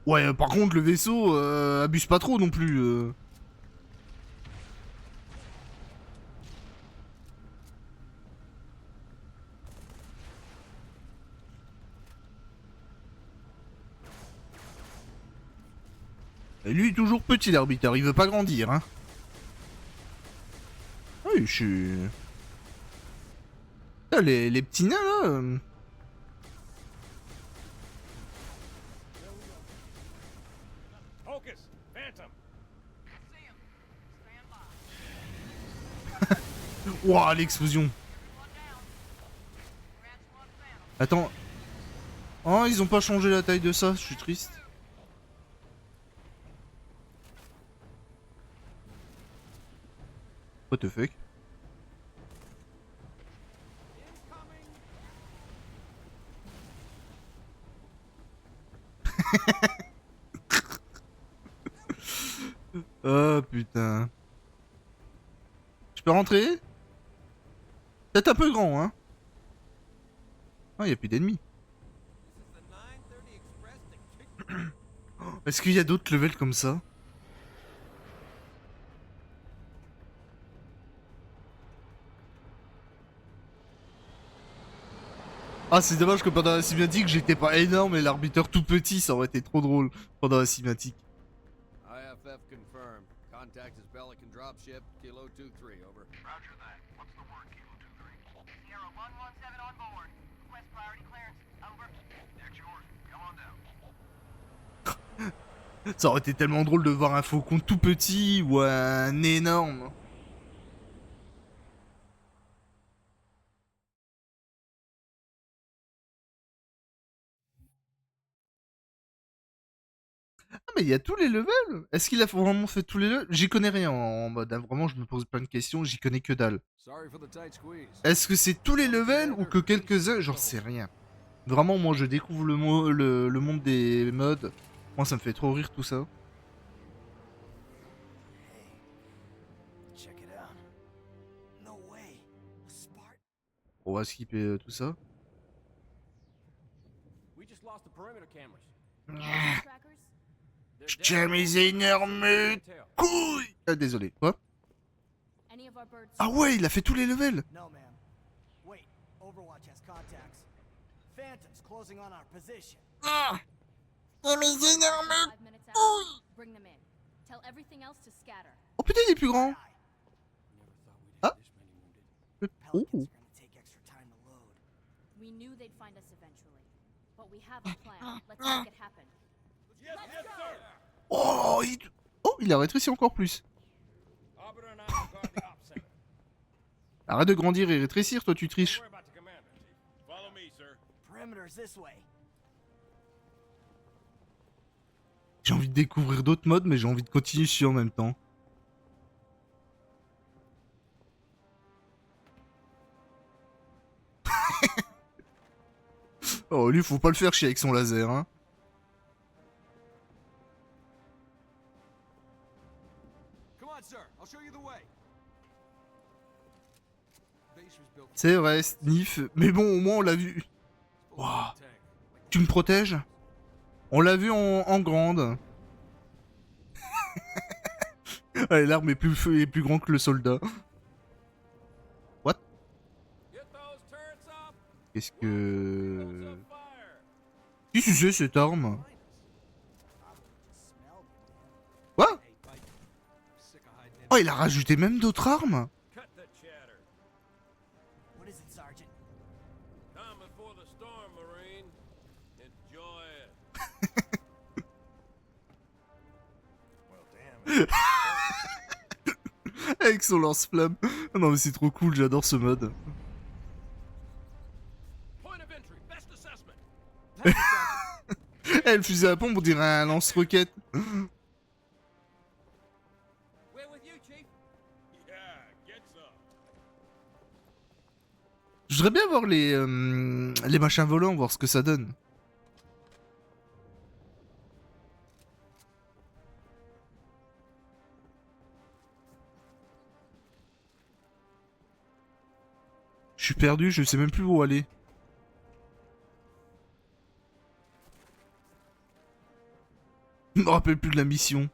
Ouais, par contre, le vaisseau, abuse pas trop non plus. Et lui, toujours petit, l'arbitre, il veut pas grandir, hein. Oui, je suis... Ah, les petits nains, là... Focus! Phantom! Ouah, l'explosion. Attends. Oh, ils ont pas changé la taille de ça, je suis triste. What the fuck? Oh putain. Je peux rentrer? Peut-être un peu grand, hein? Ah, y a plus d'ennemis. Est-ce qu'il y a d'autres levels comme ça? Ah, c'est dommage que pendant la cinématique, j'étais pas énorme et l'arbitre tout petit, ça aurait été trop drôle pendant la cinématique. IFF confirmed. Contact is Pelican dropship, Kilo 2-3, over. Roger that. What's the word, Kilo 2-3? Sierra 117 on board. Request priority clearance. Over. Deck's yours. Come on down. Ça aurait été tellement drôle de voir un faucon tout petit ou un énorme. Ah mais il y a tous les levels? Est-ce qu'il a vraiment fait tous les levels? J'y connais rien en mode, hein. Vraiment je me pose plein de questions, j'y connais que dalle. Sorry for the tight squeeze. Est-ce que c'est tous les levels ou que quelques-uns? J'en sais rien. Vraiment moi je découvre le monde des mods. Moi ça me fait trop rire tout ça. Check it out. No way. A Spartan. On va skipper tout ça. We just lost the perimeter cameras. Trackers? Tiens mes énormes couilles! Ah, désolé, quoi? Any of our birds? Ah ouais, il a fait tous les levels! No, ma'am. Wait. Overwatch has contacts. Phantoms closing on our position. Ah! Et mes énormes 5 minutes out. Bring them in. Tell everything else to scatter. Oh putain, il est plus grand! Aye. Ah! Oh! Pelicans are gonna take extra time to load. We knew they'd find us eventually. But we have a plan. Let's make it happen. Yes, yes, sir! Oh, il a rétréci encore plus. Arbiter and I will guard the op center. Arrête de grandir et rétrécir, toi tu triches. Worry about the commander, Chief. Follow me, sir. Perimeter's this way. J'ai envie de découvrir d'autres modes, mais j'ai envie de continuer sur en même temps. Oh, lui, faut pas le faire chier avec son laser, hein. Come on, sir. I'll show you the way. Base was built for C'est vrai, Sniff. Mais bon, au moins, on l'a vu. full Wow. tank. Tu me protèges? On l'a vu en grande. Ouais, l'arme est plus grand que le soldat. What? Get those turrets up. Qu'est-ce Those que... on fire. Qu'est-ce que c'est cette arme? Smell. Quoi? Hey, Mike. I'm sick of hiding in. Oh, il a rajouté même d'autres armes? Cut the chatter. What is it, Sergeant? Time before the storm, Marine. Enjoy it. Well, damn. Avec son lance-flamme. Ah non mais c'est trop cool, j'adore ce mode. Point of entry. Best assessment. Eh, le fusil à pompe, on dirait un lance-roquette. We're with you, Chief. Yeah, get some. voudrais bien voir les machins volants, voir ce que ça donne. Je suis perdu, je sais même plus où aller. Je me rappelle plus de la mission.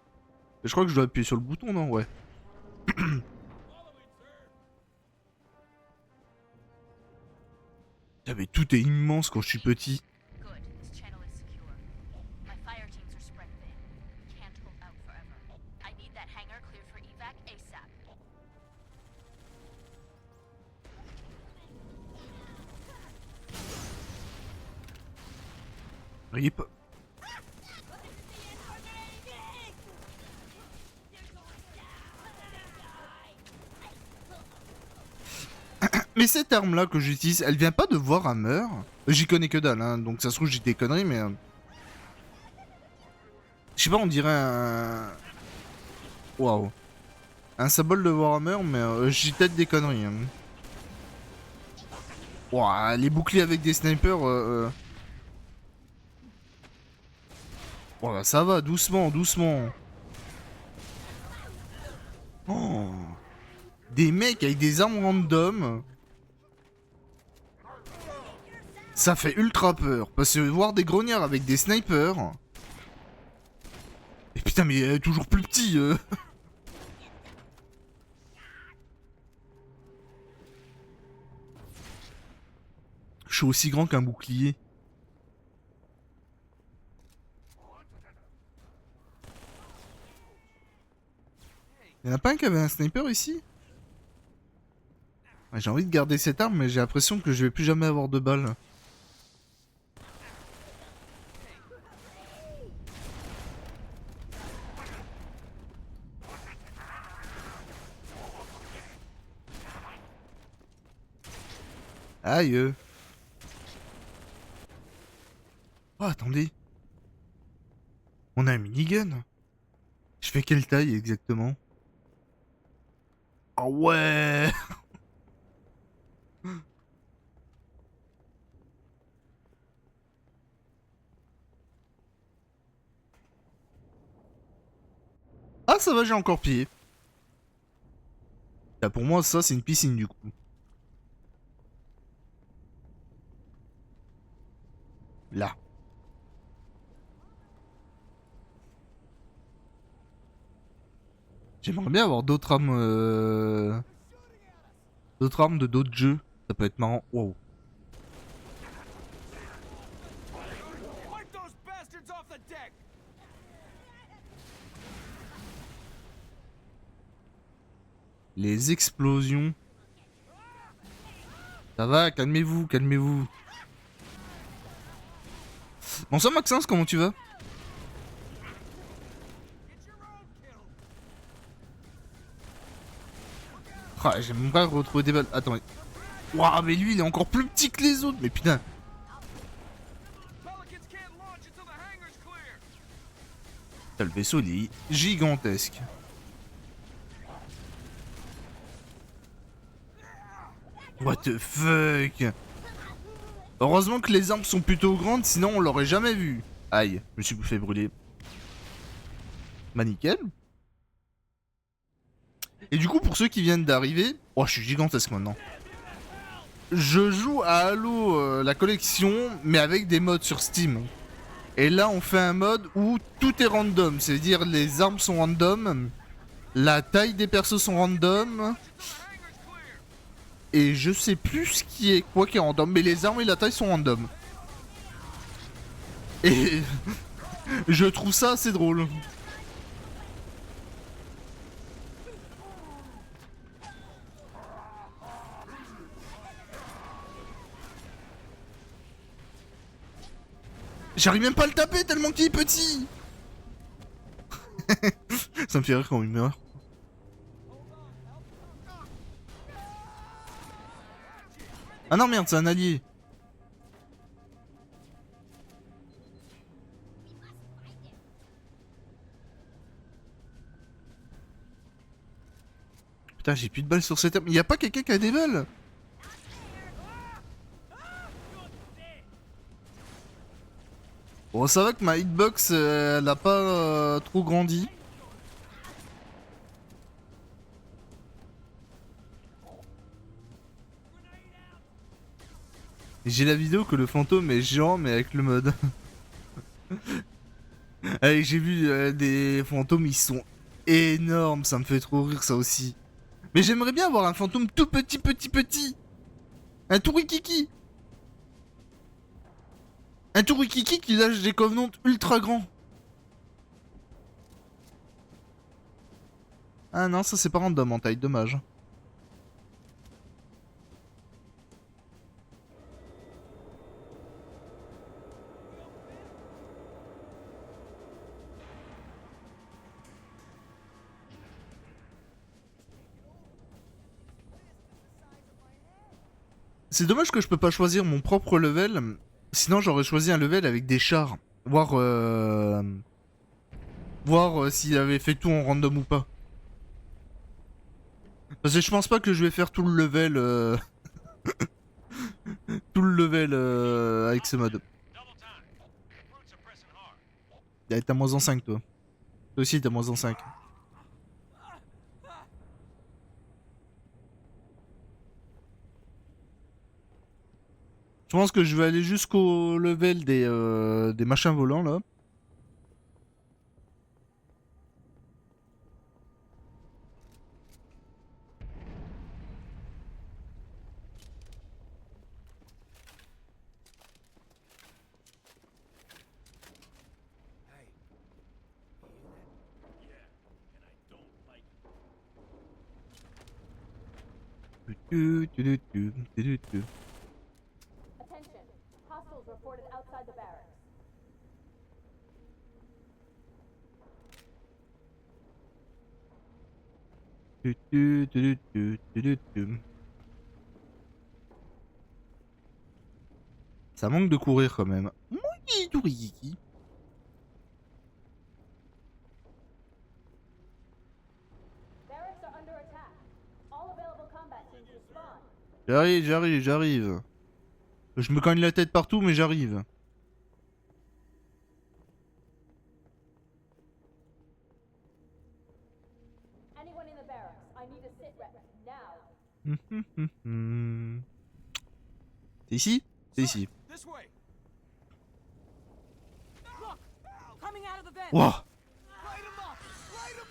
Je crois que je dois appuyer sur le bouton, non? Ouais. Ah, mais tout est immense quand je suis petit. Good. This channel is secure. My fire teams are spread thin. Can't hold out forever. I need that hangar cleared for evac ASAP. RIP. Mais cette arme-là que j'utilise, elle vient pas de Warhammer. J'y connais que dalle, hein, donc ça se trouve j'ai des conneries, mais... Je sais pas, on dirait un... Waouh. Un symbole de Warhammer, mais j'ai peut-être des conneries. Hein. Ouah, les boucliers avec des snipers... Oh, bah, ça va, doucement, doucement. Oh. Des mecs avec des armes random... Ça fait ultra peur, parce que voir des grognards avec des snipers... Et putain, mais toujours plus petit Je suis aussi grand qu'un bouclier. Y'en a pas un qui avait un sniper ici? Ouais, j'ai envie de garder cette arme, mais j'ai l'impression que je vais plus jamais avoir de balles. Aïe. Oh, attendez. On a un minigun. Je fais quelle taille exactement? Ah ouais. Ah ça va, j'ai encore pied. Ah, pour moi ça c'est une piscine du coup. Là. J'aimerais bien avoir d'autres armes... D'autres armes de d'autres jeux. Ça peut être marrant. Wow. Wipe those bastards off the deck! Les explosions. Ça va, calmez-vous, calmez-vous. Bonsoir Maxence, comment tu vas? Ah, j'aime pas retrouver des balles. Attends. Waouh, mais lui il est encore plus petit que les autres. Mais putain. Pelicans can't launch until the hangar's clear! Le vaisseau il est gigantesque. What the fuck? Heureusement que les armes sont plutôt grandes, sinon on l'aurait jamais vu. Aïe, je me suis fait brûler. Bah nickel. Et du coup, pour ceux qui viennent d'arriver... Oh, je suis gigantesque maintenant. Je joue à Halo, la collection, mais avec des mods sur Steam. Et là, on fait un mode où tout est random. C'est-à-dire, les armes sont random, la taille des persos sont random... Et je sais plus ce qui est quoi qui est random, mais les armes et la taille sont random. Et je trouve ça assez drôle. J'arrive même pas à le taper tellement qu'il est petit. Ça me fait rire quand il meurt. Ah non merde, c'est un allié. Putain, j'ai plus de balles sur cette arme. Y'a pas quelqu'un qui a des balles? Bon, ça va que ma hitbox, elle a pas trop grandi. Et j'ai la vidéo que le fantôme est géant, mais avec le mode. Allez, j'ai vu des fantômes, ils sont énormes, ça me fait trop rire ça aussi. Mais j'aimerais bien avoir un fantôme tout petit. Un tourikiki. Un tourikiki qui lâche des covenants ultra grands. Ah non, ça c'est pas random en taille, dommage. C'est dommage que je peux pas choisir mon propre level. Sinon j'aurais choisi un level avec des chars. Voir s'il avait fait tout en random ou pas. Parce que je pense pas que je vais faire tout le level tout le level avec ce mode. T'es à moins en 5 toi. Toi aussi t'es à moins en 5. Je pense que je vais aller jusqu'au level des machins volants là. Attention. Hostiles reported outside the barracks. Ça manque de courir quand même. Oui, touriki. Barracks are under attack. All available combat teams respond. J'arrive. Je me cogne la tête partout, mais j'arrive. Anyone in the barracks, I need a sit rep now. C'est ici? C'est ici. This way. Coming out of the vent. Wouah!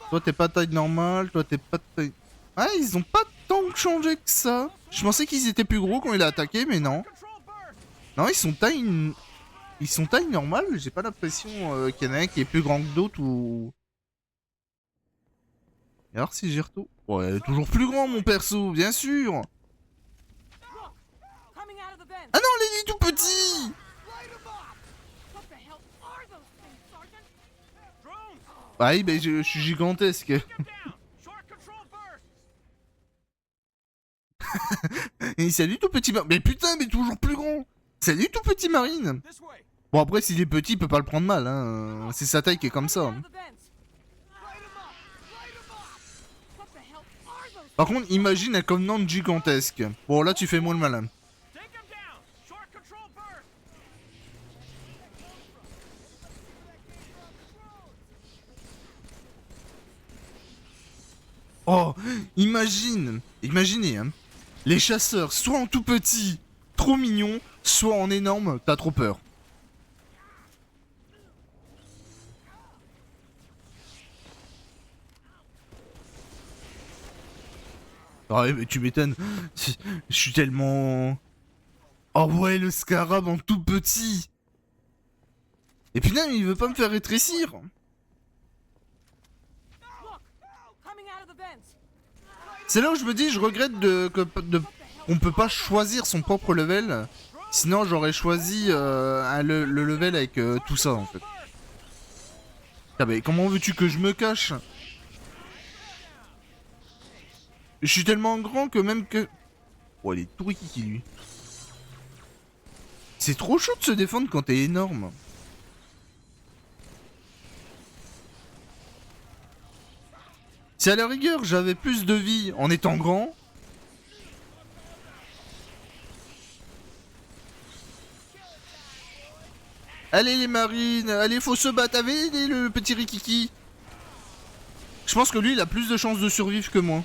Toi t'es pas taille normale, toi t'es pas taille... Ah, ils ont pas tant changé que ça. Je pensais qu'ils étaient plus gros quand il a attaqué, mais non. Non, ils sont taille... Ils sont taille normale, j'ai pas l'impression qu'il y en a un qui est plus grand que d'autres ou... Et alors si j'y retourne... Ouais, il est toujours plus grand mon perso, bien sûr. Coming out of the vent. Ah non, il est tout petit. What the hell are those things, Sergeant? Drones. Ah oui, ben je suis gigantesque. Get down. Short control burst. Et salut tout petit marine. Mais putain, mais toujours plus grand. Salut tout petit marine. This way. Bon après s'il est petit, il peut pas le prendre mal, hein. C'est sa taille qui est comme ça. Out of the vent. What the hell are those? Par contre, imagine un Covenant gigantesque. Bon là tu fais moins le malin. Take him down. Short control burst. Oh, imaginez, hein. Les chasseurs, soit en tout petit, trop mignon, soit en énorme, t'as trop peur. Ah ouais, mais tu m'étonnes. Je suis tellement... Oh ouais, le scarab en tout petit. Et putain, il veut pas me faire rétrécir. Look. Coming out of the vent. C'est là où je me dis, je regrette qu'on peut pas choisir son propre level. Sinon, j'aurais choisi le level avec tout ça, en fait. Ah mais comment veux-tu que je me cache? Je suis tellement grand que même que... Oh, il est tout rikiki, lui. C'est trop chaud de se défendre quand t'es énorme. Si à la rigueur, j'avais plus de vie en étant grand... Allez les marines, allez faut se battre avec le petit Rikiki. Je pense que lui il a plus de chances de survivre que moi.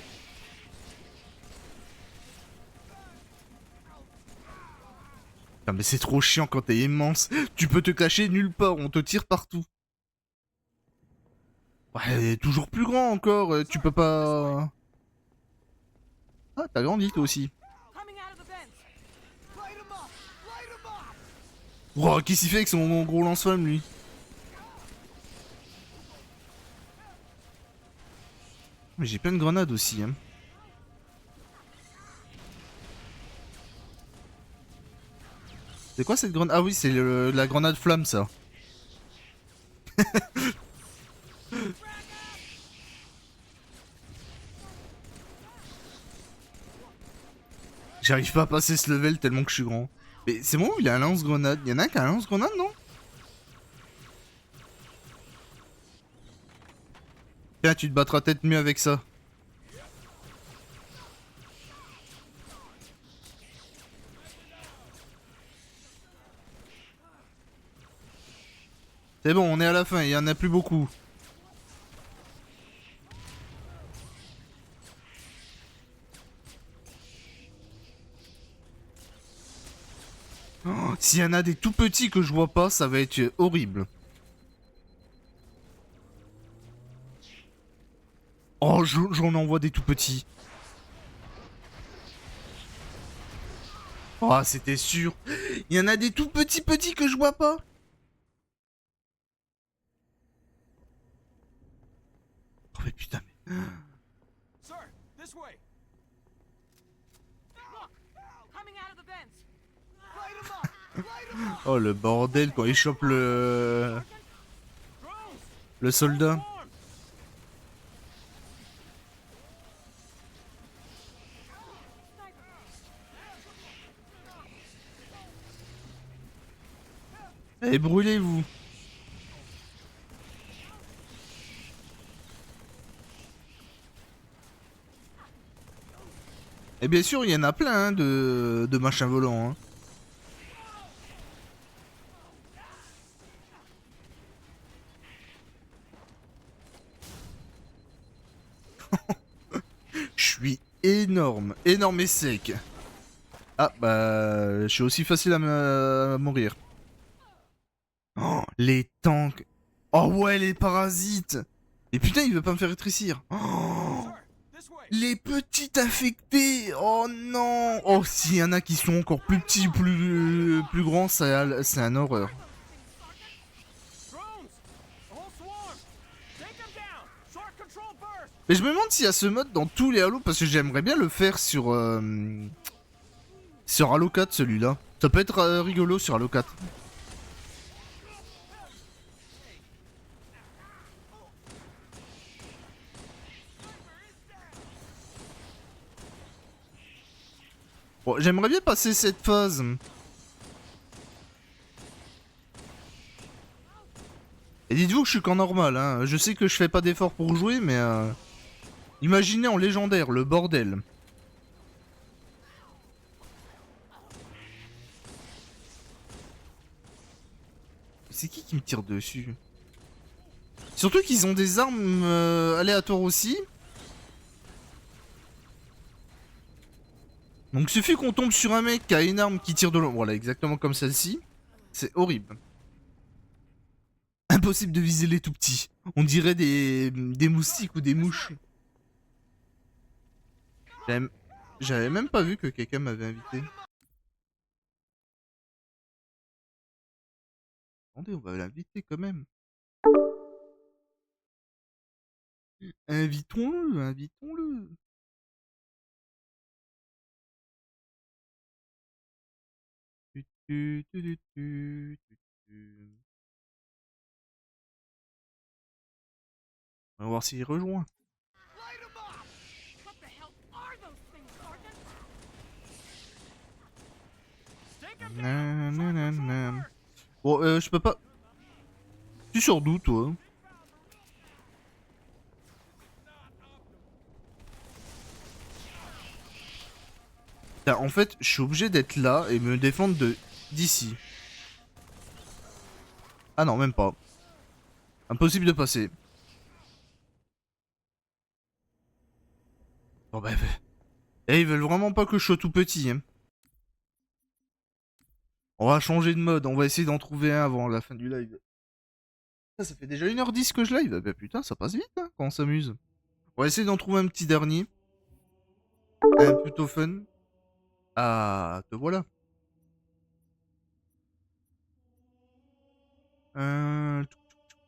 Putain, mais c'est trop chiant quand t'es immense. Tu peux te cacher nulle part, on te tire partout. Ouais, toujours plus grand encore, tu peux pas... Ah, t'as grandi toi aussi. Coming out of the vents. Light 'em up! Light 'em up! Wow, qu'est-ce qu'il fait avec son gros lance-flamme lui? Mais j'ai plein de grenades aussi, hein. C'est quoi cette grenade? Ah oui, c'est la grenade flamme ça. J'arrive pas à passer ce level tellement que je suis grand. Mais c'est bon, il a un lance-grenade. Il y en a un qui a un lance-grenade, non? Tiens, tu te battras peut-être mieux avec ça. C'est bon, on est à la fin, il y en a plus beaucoup. Oh, s'il y en a des tout petits que je vois pas, ça va être horrible. Oh, j'en envoie des tout petits. Oh, c'était sûr. Il y en a des tout petits que je vois pas. Oh mais putain, mais... Sir, this way. Look! Coming out of the vents. Light 'em up! Light 'em up! Oh le bordel quand il chope le soldat. Allez, brûlez-vous. Et bien sûr, il y en a plein hein, de machins volants. Hein. Je suis énorme, énorme et sec. Ah bah, je suis aussi facile à mourir. Oh, les tanks. Oh ouais, les parasites. Et putain, il veut pas me faire rétrécir. Oh, This way. les petits infectés. Oh non. Oh, s'il y en a qui sont encore plus petits, plus grands, c'est un horreur. Drones! A whole swarm! Take them down! Short control burst! Mais je me demande s'il y a ce mode dans tous les Halo, parce que j'aimerais bien le faire sur Halo 4, celui-là. Ça peut être rigolo sur Halo 4. Bon, j'aimerais bien passer cette phase. Et dites-vous que je suis qu'en normal, hein. Je sais que je fais pas d'effort pour jouer, mais... Imaginez en légendaire, le bordel. C'est qui me tire dessus? Surtout qu'ils ont des armes aléatoires aussi. Donc suffit qu'on tombe sur un mec qui a une arme qui tire de loin. Voilà, exactement comme celle-ci. C'est horrible. Impossible de viser les tout petits. On dirait des moustiques ou des mouches. J'avais même pas vu que quelqu'un m'avait invité. Attendez, on va l'inviter quand même. Invitons-le, invitons-le. On va voir s'il rejoint. Light 'em up! What the hell are those things, Sergeant? Take them down! Short control Nanana. burst! Bon, je peux pas... Tu sors d'où, toi? En fait, je suis obligé d'être là et me défendre d'ici. Ah non, même pas. Impossible de passer. Bon bah... Et ils veulent vraiment pas que je sois tout petit, hein. On va changer de mode, on va essayer d'en trouver un avant la fin du live. Ça fait déjà 1h10 que je live. Bah putain, ça passe vite, hein, quand on s'amuse. On va essayer d'en trouver un petit dernier. Un plutôt fun. Ah, te voilà.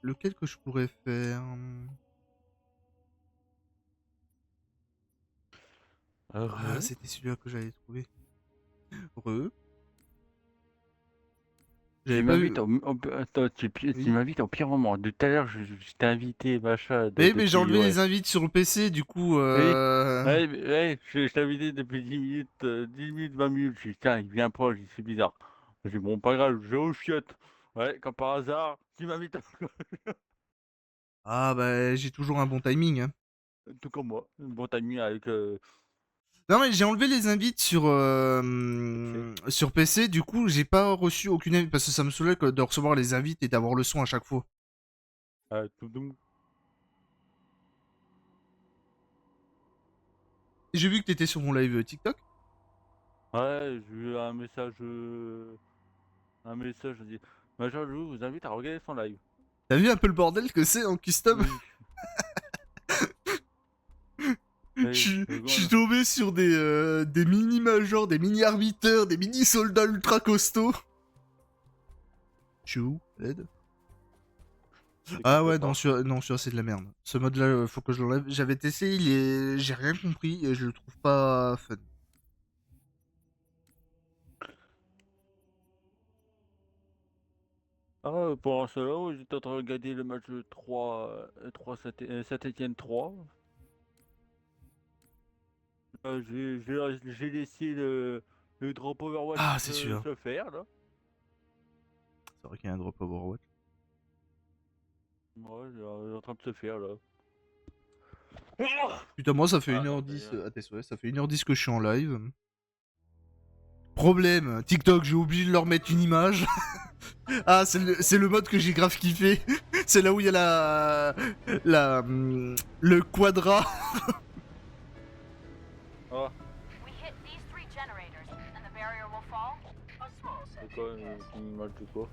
Lequel que je pourrais faire? Ah, c'était celui-là que j'avais trouvé. Re. J'avais Tu pas vu. m'invites attends, tu Oui. m'invites au pire moment. De tout à l'heure, je t'ai invité, machin, Mais j'ai depuis, enlevé ouais. les invites sur le PC, du coup. Oui, ouais, ouais, je t'ai invité depuis 10 minutes, 10 minutes, 20 minutes. J'ai dit, tiens, il vient pas, j'ai dit, c'est bizarre. J'ai dit, bon, pas grave, je vais aux chiottes. Ouais, comme par hasard, tu m'invites, Ah, bah, j'ai toujours un bon timing, hein. tout comme moi. Bon, t'as mis avec. Non, mais j'ai enlevé les invites sur PC, du coup, j'ai pas reçu aucune invite parce que ça me saoulait de recevoir les invites et d'avoir le son à chaque fois. Tout doux. J'ai vu que t'étais sur mon live TikTok. Ouais, j'ai eu un message. Un message, je dis, machin, je vous invite à regarder son live. T'as vu un peu le bordel que c'est en custom? Oui. Je suis tombé sur des mini-majors, des mini-arbiteurs, des mini-soldats ultra costauds. Chou, aide. Ah ouais, non, celui-là c'est de la merde. Ce mode-là, faut que je l'enlève. J'avais testé, j'ai rien compris et je le trouve pas fun. Ah, pour cela, j'étais en train de regarder le match de 3 Saint-Étienne 3. J'ai laissé le drop Overwatch Ah, c'est celui-là. se faire, là. C'est vrai qu'il y a un drop Overwatch. Ouais, il est en train de se faire, là. Putain, moi ça fait Ah, 1h10 d'ailleurs. à tes souhaits, ça fait 1h10 que je suis en live. Problème, TikTok, j'ai oublié de leur mettre une image. Ah, c'est le mode que j'ai grave kiffé. C'est là où il y a le quadra. Ah, We hit these 3 generators, and the barrier will fall. A small c'est set. quoi une image de quoi?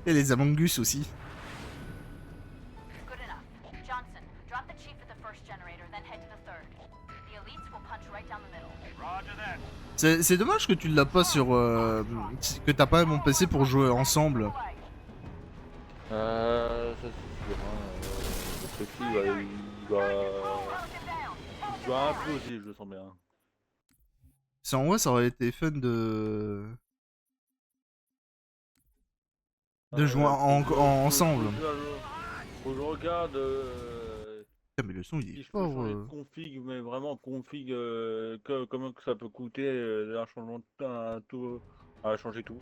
Et les Among Us aussi. Good enough. Johnson, drop the chief at the first generator, then head to the third. The elites will punch right down the middle. Roger that. C'est dommage que tu l'as pas sur... que t'as pas mon PC pour jouer ensemble. Ça c'est sûr, hein. Le petit, il va imploser, je le sens bien. C'est en vrai, ça aurait été fun de jouer ensemble. Faut que je regarde Putain, mais le son il si est je peux changer fort. de config, mais vraiment config, comment que ça peut coûter un changement de tout, à changer tout.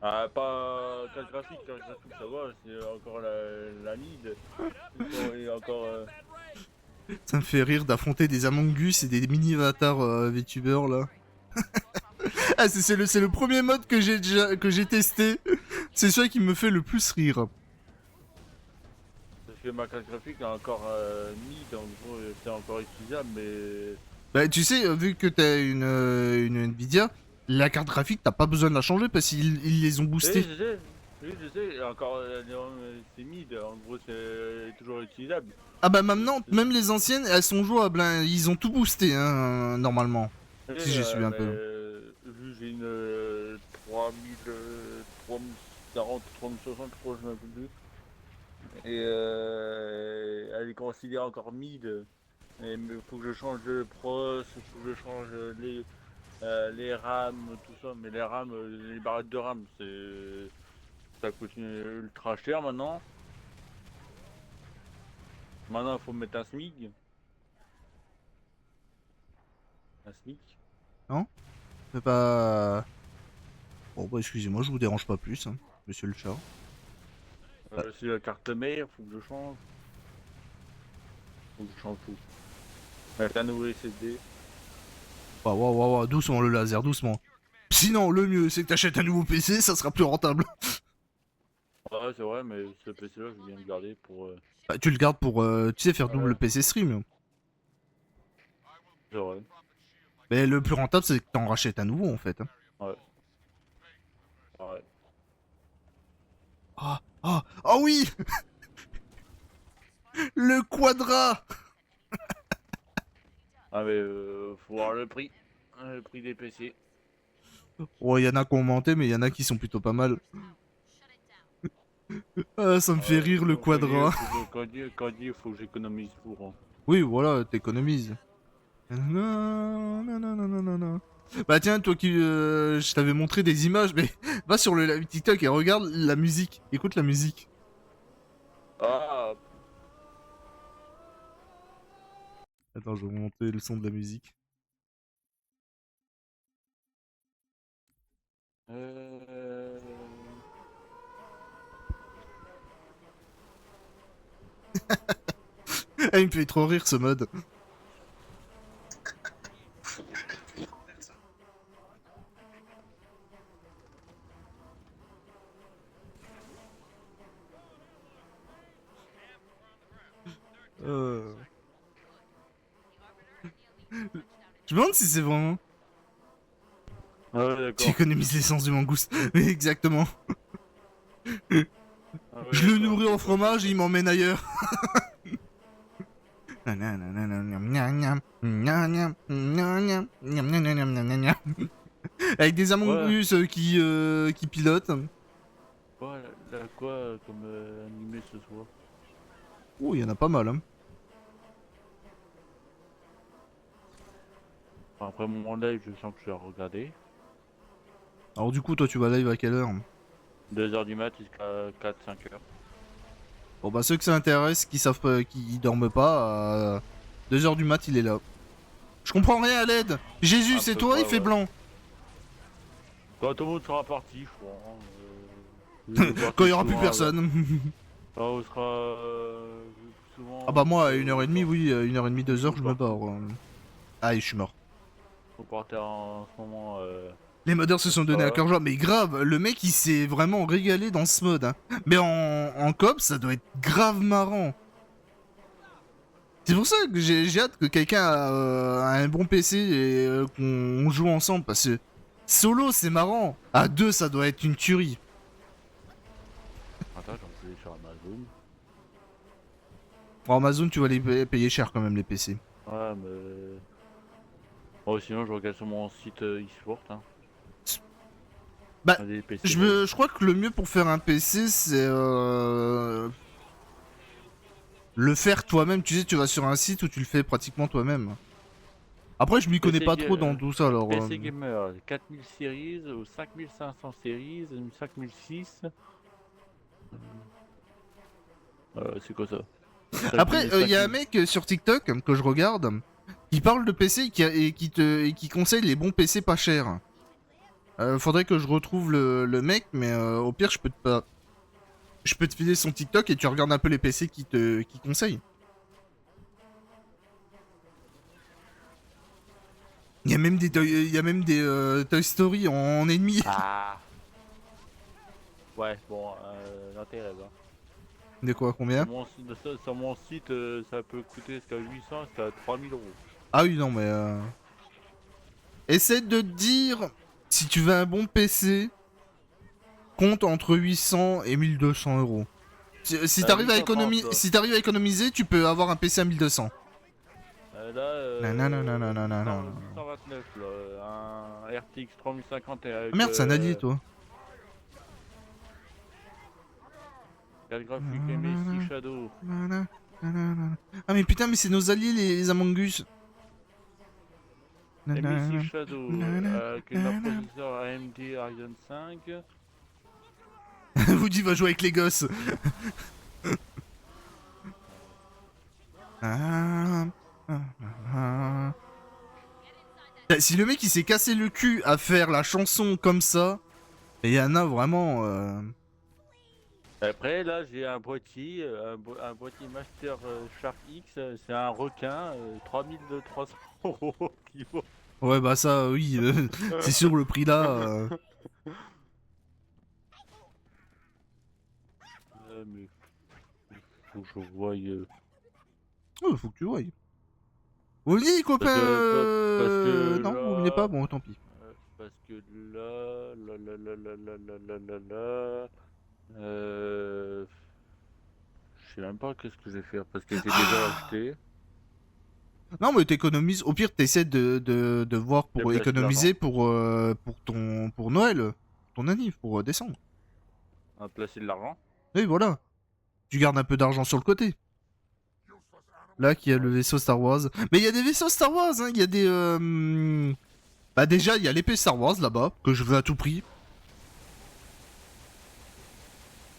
Ah, pas carte graphique, ça va, c'est encore la lead. Et encore. Ça me fait rire d'affronter des Among Us et des mini-avatars VTubers là. Ah, c'est le premier mode que j'ai testé. C'est celui qui me fait le plus rire. Parce que ma carte graphique est encore mid, en gros, c'est encore utilisable, mais. Bah, tu sais, vu que t'as une Nvidia, la carte graphique, t'as pas besoin de la changer parce qu'ils les ont boostés. Oui, je sais, encore, c'est mid, en gros, c'est toujours utilisable. Ah bah maintenant, même les anciennes, elles sont jouables, hein. Ils ont tout boosté, hein, normalement. Si j'ai suivi un peu. Vu j'ai une 3040, 3060, je crois, je m'en rappelle plus. Et elle est considérée encore mid. Et il faut que je change de pros, faut que je change les RAM, tout ça. Mais les RAM, les barrettes de RAM, ça coûte ultra cher maintenant. Maintenant, il faut mettre un SMIC. Un SMIC. C'est pas... Bon bah excusez-moi, je vous dérange pas plus, hein, monsieur le chat. C'est la carte mère, faut que je change. Faut que je change tout. Mettre un nouveau SSD. Bah, doucement le laser, doucement. Sinon, le mieux, c'est que t'achètes un nouveau PC, ça sera plus rentable. c'est vrai, mais ce PC-là, je viens de le garder pour. Bah, tu le gardes pour, tu sais, faire double Ouais. PC stream. C'est vrai. Mais le plus rentable, c'est que t'en rachètes à nouveau, en fait. Hein. Ouais. Ouais. Ah, ah, oh oui. Le Quadra. Ah, mais faut voir le prix. Le prix des PC. Oh, il y en a qui ont augmenté, mais il y en a qui sont plutôt pas mal. Ah, ça me fait rire, le Quadra. Quand il faut que j'économise pour. Hein. Oui, voilà, t'économises. Nananana. Bah tiens, toi qui... je t'avais montré des images, mais va sur le live TikTok et regarde la musique. Écoute la musique. Ah, Attends, je vais vous montrer le son de la musique. euh... Ah, il me fait trop rire ce mode. Je me demande si c'est vraiment... Ah ouais, Tu d'accord. économises l'essence du mangouste. Oui, exactement. Ah ouais, Je le d'accord. nourris en fromage et il m'emmène ailleurs. Avec des amongus qui pilotent. Quoi, quoi comme animé ce soir? Oh, il y en a pas mal. Hein. Enfin, après mon live, je sens que je vais regarder. Alors du coup, toi, tu vas live à quelle heure? 2h du mat jusqu'à 4-5h. Bon bah ceux que ça intéresse, qui savent pas, qui dorment pas, à 2h du mat, il est là. Je comprends rien à l'aide. Jésus, Un c'est peu toi, pas, il fait ouais. blanc. Quand tout le monde sera parti, je crois. Hein, Quand il y aura plus personne. Quand on sera souvent. Ah bah moi, à 1h30, oui, 1h30, 2h, je me barre. Ah, et je suis mort. Faut partir en ce moment. Les modeurs se sont donnés à Ouais. cœur joie, mais grave, le mec il s'est vraiment régalé dans ce mode. Hein. Mais en coop, ça doit être grave marrant. C'est pour ça que j'ai hâte que quelqu'un a un bon PC et qu'on joue ensemble, parce que solo c'est marrant, à deux ça doit être une tuerie. Attends, j'en fais sur Amazon. Pour Amazon, tu vas les payer cher quand même les PC. Ouais, mais. Oh, sinon, je regarde sur mon site eSport. Hein. Bah, Des PC, je crois que le mieux pour faire un PC, c'est le faire toi-même. Tu sais, tu vas sur un site où tu le fais pratiquement toi-même. Après, je m'y connais pas trop dans tout ça, alors... PC Gamer, 4000 series ou 5500 series, une 5006. C'est quoi ça? Après, il y a un mec sur TikTok que je regarde qui parle de PC et qui conseille les bons PC pas chers. Faudrait que je retrouve le mec, mais au pire, je peux te filer son TikTok et tu regardes un peu les PC qui conseille. Il y a même des Toy Story en ennemi. Ah. Ouais, bon, l'intérêt, hein. De quoi, combien? Sur mon site, ça peut coûter jusqu'à 800, jusqu'à 3000 euros. Ah oui, non, mais... Essaie de te dire, si tu veux un bon PC, compte entre 800 et 1200 euros. Si t'arrives à 830, à économiser, tu peux avoir un PC à 1200. Là, Non. 129, là, un RTX 3050 avec... Ah merde, c'est un allié, toi. 4 graphiques MSI Shadow. Ah mais putain, mais c'est nos alliés, les Among Us. MSI Shadow, avec un processeur AMD Ryzen 5. Woody va jouer avec les gosses. Si le mec il s'est cassé le cul à faire la chanson comme ça, il y en a vraiment... Après, là, j'ai un boîtier, un boîtier Master Shark X, c'est un requin, 3300 euros qui vaut. Ouais bah ça oui, c'est sûr le prix là... faut que je voie. Oh, faut que tu voyes. Oui, copain Parce que Non, vous venez pas, bon, tant pis. Parce que là. Je sais même pas qu'est-ce que je vais faire parce que j'ai déjà acheté. Non, mais t'économises. Au pire, t'essaies de voir pour Déplacer économiser pour Noël, ton anniv, pour décembre. À placer de l'argent. Oui, voilà. Tu gardes un peu d'argent sur le côté. Là, qui a le vaisseau Star Wars. Mais il y a des vaisseaux Star Wars, hein. Il y a des. Bah, déjà, il y a l'épée Star Wars là-bas, que je veux à tout prix.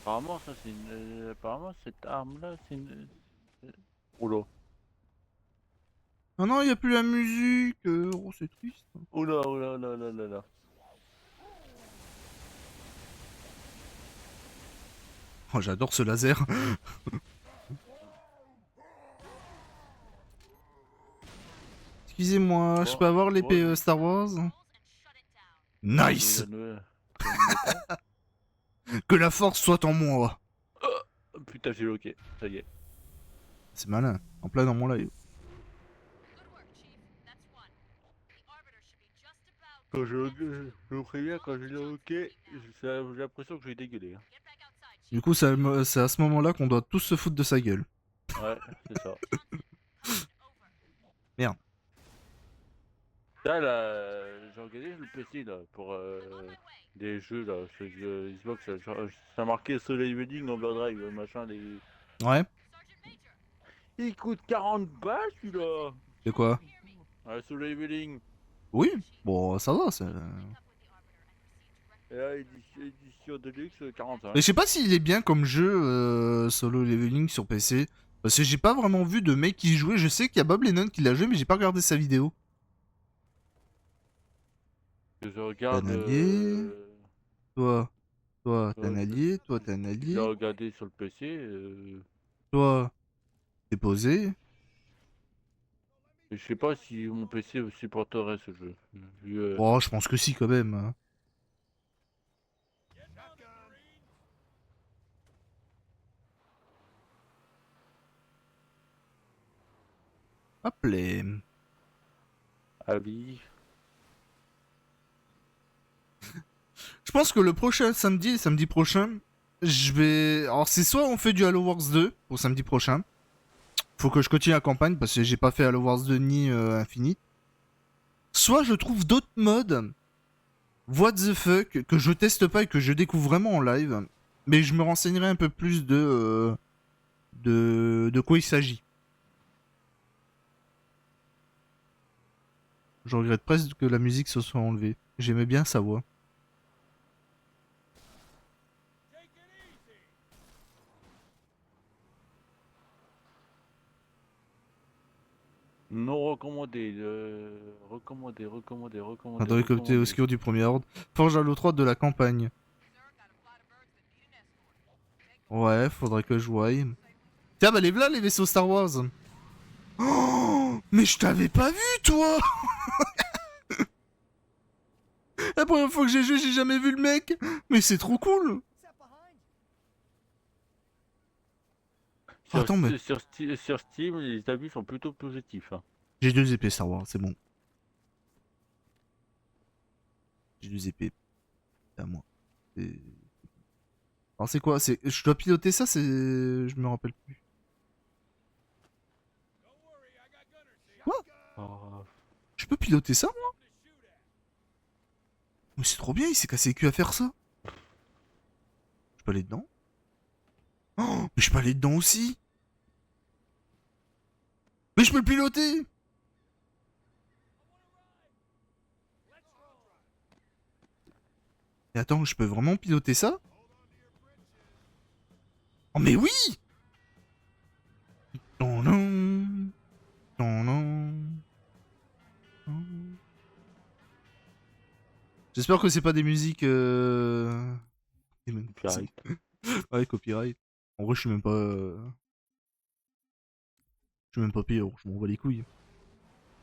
Apparemment, ça c'est une. Apparemment, cette arme-là, c'est une. Oula. Non, non, il n'y a plus la musique. Oh, c'est triste. Oula, oula, oula, oula, oula, oula. Oh, j'adore ce laser. Excusez-moi, je peux avoir l'épée Star Wars? Nice! Que la force soit en moi! Oh, putain, j'ai loqué. Ça y est. C'est malin, en plein dans mon live. Quand je me préviens, quand je l'ai loqué, j'ai l'impression que je vais dégueuler. Hein. Du coup, c'est à ce moment-là qu'on doit tous se foutre de sa gueule. Ouais, c'est ça. Merde. Là, j'ai regardé le PC là pour des jeux là sur Xbox. Ça marqué Soleil Wedding Overdrive, machin. Ouais? Il coûte 40 balles celui-là. C'est quoi? Ouais, Soleil Wedding. Oui? Bon, ça va, c'est... Et là, édition Deluxe 45. Mais je sais pas s'il est bien comme jeu Solo Leveling sur PC. Parce que j'ai pas vraiment vu de mec qui jouait. Je sais qu'il y a Bob Lennon qui l'a joué, mais j'ai pas regardé sa vidéo. Que je regarde. Un allié. Toi, t'es un allié. Toi, t'es un J'ai allié. regardé sur le PC. Toi, t'es posé. Je sais pas si mon PC supporterait ce jeu. Vu, Oh, je pense que si, quand même. Hein. Hop les... avis. Je pense que le prochain samedi prochain, je vais... Alors c'est soit on fait du Halo Wars 2 pour samedi prochain. Faut que je continue la campagne parce que j'ai pas fait Halo Wars 2 ni Infinite. Soit je trouve d'autres modes, what the fuck, que je teste pas et que je découvre vraiment en live. Mais je me renseignerai un peu plus de quoi il s'agit. Je regrette presque que la musique se soit enlevée. J'aimais bien sa voix. Non recommandé. Recommandé. Attendez, côté obscur du premier ordre. Forge Halo 3 de la campagne. Ouais, faudrait que je voie. Tiens, bah les v'là les vaisseaux Star Wars. Oh, mais je t'avais pas vu, toi. La première fois que j'ai joué, j'ai jamais vu le mec. Mais c'est trop cool. Attends, mais... Sur Steam, les avis sont plutôt positifs. Hein. J'ai 2 épées Star Wars, c'est bon. J'ai 2 épées. C'est à moi. Alors c'est quoi? Je dois piloter ça? Je me rappelle plus. Quoi? Oh. Je peux piloter ça, moi? Mais c'est trop bien, il s'est cassé le cul à faire ça. Je peux aller dedans? Oh, mais je peux aller dedans aussi. Mais je peux le piloter. Et attends, je peux vraiment piloter ça? Oh mais oui. Non, non. Non, non. J'espère que c'est pas des musiques... Copyright. Ouais, copyright. En vrai, je suis même pas... Je suis même pas pire, je m'en bats les couilles.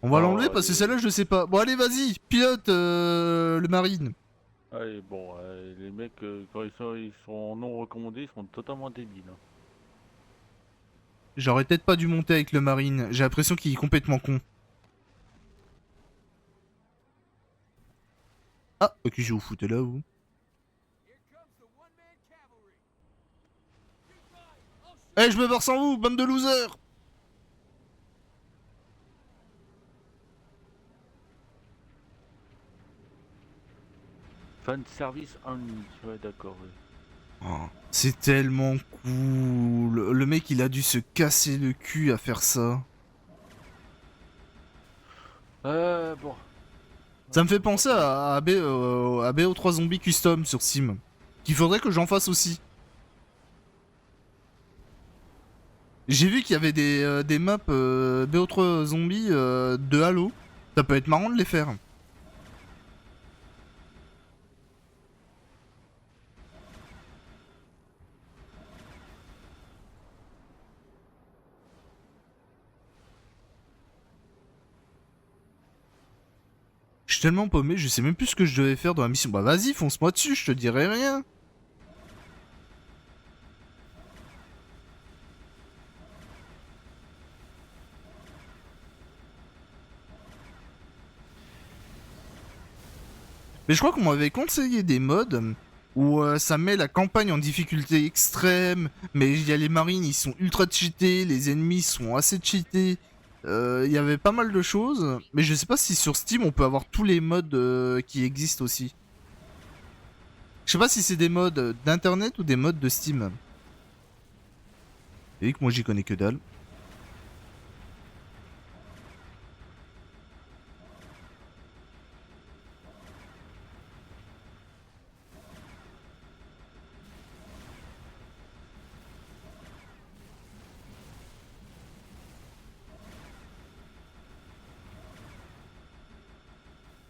On va l'enlever parce que celle-là, je sais pas. Bon, allez, vas-y, pilote le Marine. Allez, bon, les mecs, quand ils sont non recommandés, ils sont totalement débiles. Hein. J'aurais peut-être pas dû monter avec le marine. J'ai l'impression qu'il est complètement con. Ah, qu'est-ce que vous foutez là, vous? Eh, je me barre sans vous, bande de losers! Fan service only. Ouais, d'accord. Ouais. Oh, c'est tellement cool. Le mec, il a dû se casser le cul à faire ça. Bon. Ça me fait penser à BO3 Zombie Custom sur Steam. Qu'il faudrait que j'en fasse aussi. J'ai vu qu'il y avait des maps BO3 Zombie de Halo. Ça peut être marrant de les faire. Je suis tellement paumé, je sais même plus ce que je devais faire dans la mission. Bah vas-y, fonce-moi dessus, je te dirai rien. Mais je crois qu'on m'avait conseillé des modes où ça met la campagne en difficulté extrême, mais il y a les marines, ils sont ultra cheatés, les ennemis sont assez cheatés. Il y avait pas mal de choses, mais je sais pas si sur Steam on peut avoir tous les modes qui existent aussi. Je sais pas si c'est des modes d'internet ou des modes de Steam. Et que moi j'y connais que dalle.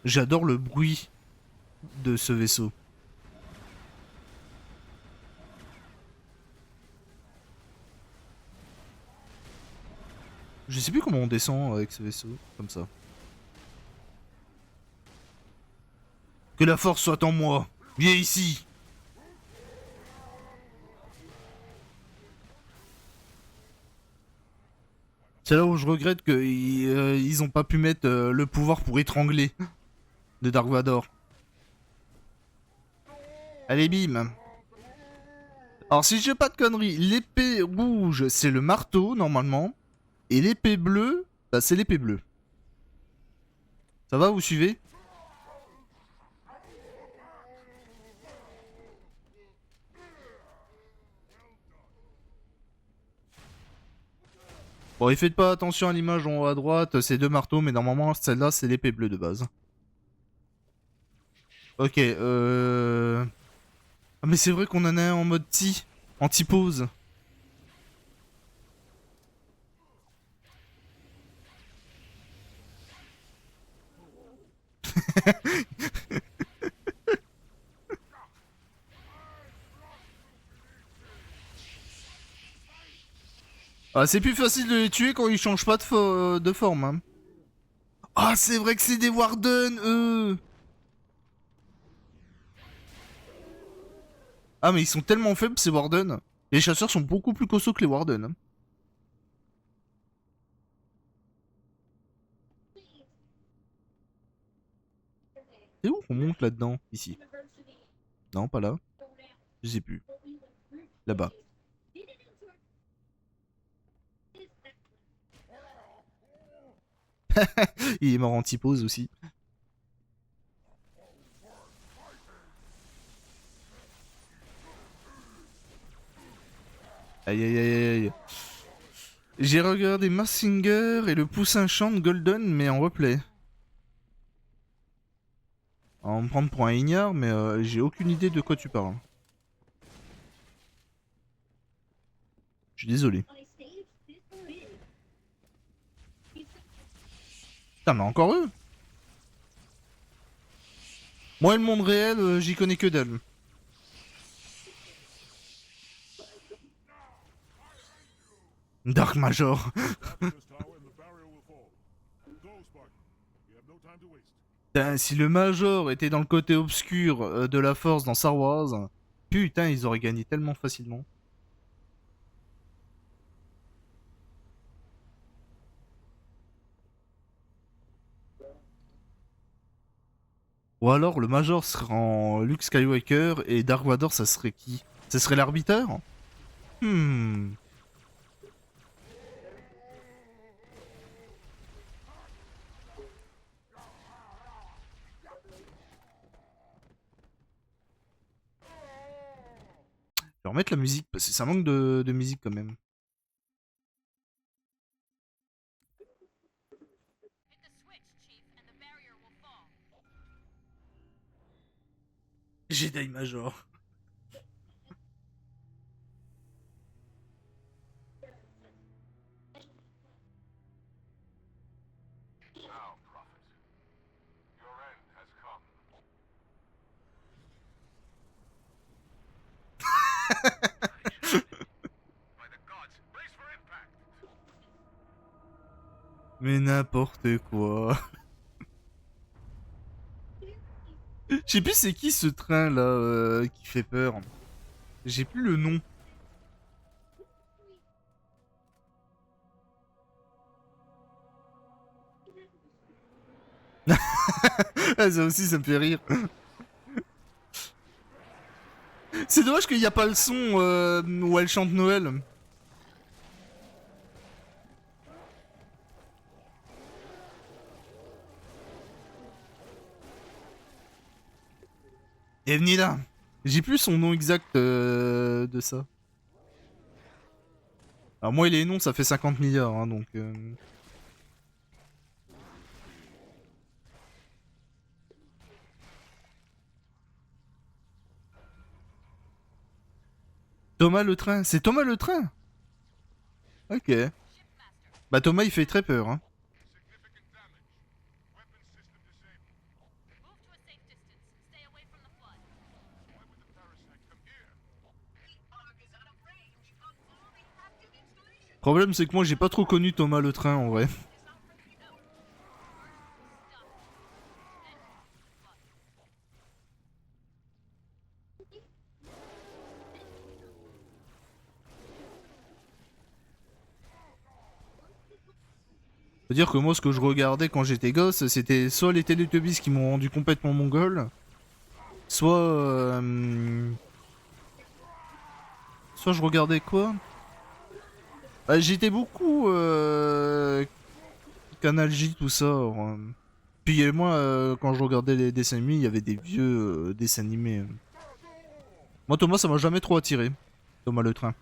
J'adore le bruit de ce vaisseau. Je sais plus comment on descend avec ce vaisseau, comme ça. Que la force soit en moi. Viens ici. C'est là où je regrette qu'ils ont pas pu mettre le pouvoir pour étrangler de Dark Vador. Allez, bim. Alors, si j'ai pas de conneries, l'épée rouge, c'est le marteau, normalement. Et l'épée bleue, bah, c'est l'épée bleue. Ça va, vous suivez? Bon, et faites pas attention à l'image en haut à droite, c'est deux marteaux, mais normalement, celle-là, c'est l'épée bleue de base. Ok, Ah, mais c'est vrai qu'on en a un en mode anti-pause. Ah, c'est plus facile de les tuer quand ils changent pas de forme. Hein. Ah, c'est vrai que c'est des Warden, eux. Ah, mais ils sont tellement faibles, ces Warden. Les chasseurs sont beaucoup plus costauds que les Warden. Hein. C'est où qu'on monte là-dedans? Ici. Non, pas là. Je sais plus. Là-bas. Il est mort anti-pause aussi. Aïe aïe aïe aïe. J'ai regardé Massinger et le poussin chante Golden mais en replay. On va me prendre pour un ignare mais j'ai aucune idée de quoi tu parles. Je suis désolé. Putain mais encore eux. Moi et le monde réel j'y connais que dalle. Dark Major. This tower and the barrier will fall. Go, Spartan. We have no time to waste. Putain, si le Major était dans le côté obscur de la force dans Star Wars, putain ils auraient gagné tellement facilement. Ou alors le Major serait en Luke Skywalker et Dark Vador, ça serait qui? Ça serait l'arbitre? Hmm. Je vais remettre la musique parce que ça manque de musique quand même. Hit the switch, Chief, and the barrier will fall. Jedi Major. Now, Prophet, your end has come. By the gods, brace for impact. Mais n'importe quoi. Je sais plus c'est qui ce train là qui fait peur. J'ai plus le nom. Ah, ça aussi ça me fait rire. C'est dommage qu'il n'y a pas le son où elle chante Noël. Et venez là. J'ai plus son nom exact de ça. Alors moi les noms ça fait 50 milliards hein, donc... Thomas le train, c'est Thomas le train. Ok. Bah Thomas il fait très peur hein. Significant damage. Weapon system disabled. Move to a safe distance. Stay away from the flood. Why would the parasite come here? Problème c'est que moi j'ai pas trop connu Thomas le train en vrai. Faut dire que moi ce que je regardais quand j'étais gosse c'était soit les Teletubbies qui m'ont rendu complètement mongol, soit soit je regardais quoi? Bah, j'étais beaucoup Canal J tout ça. Puis moi quand je regardais les dessins animés il y avait des vieux dessins animés. Moi Thomas ça m'a jamais trop attiré. Thomas le train.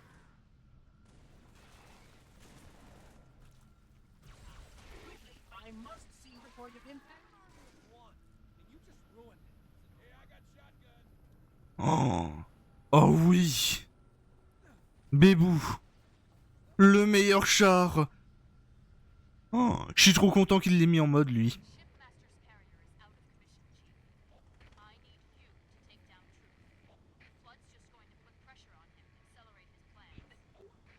I must see the point of impact. Oh, oh oui. Bébou. Le meilleur char. Oh, je suis trop content qu'il l'ait mis en mode lui. Shipmaster's carrier is out of commission, Chief. I need you to take down Truth. Flood's just going to put pressure on him and accelerate his plans.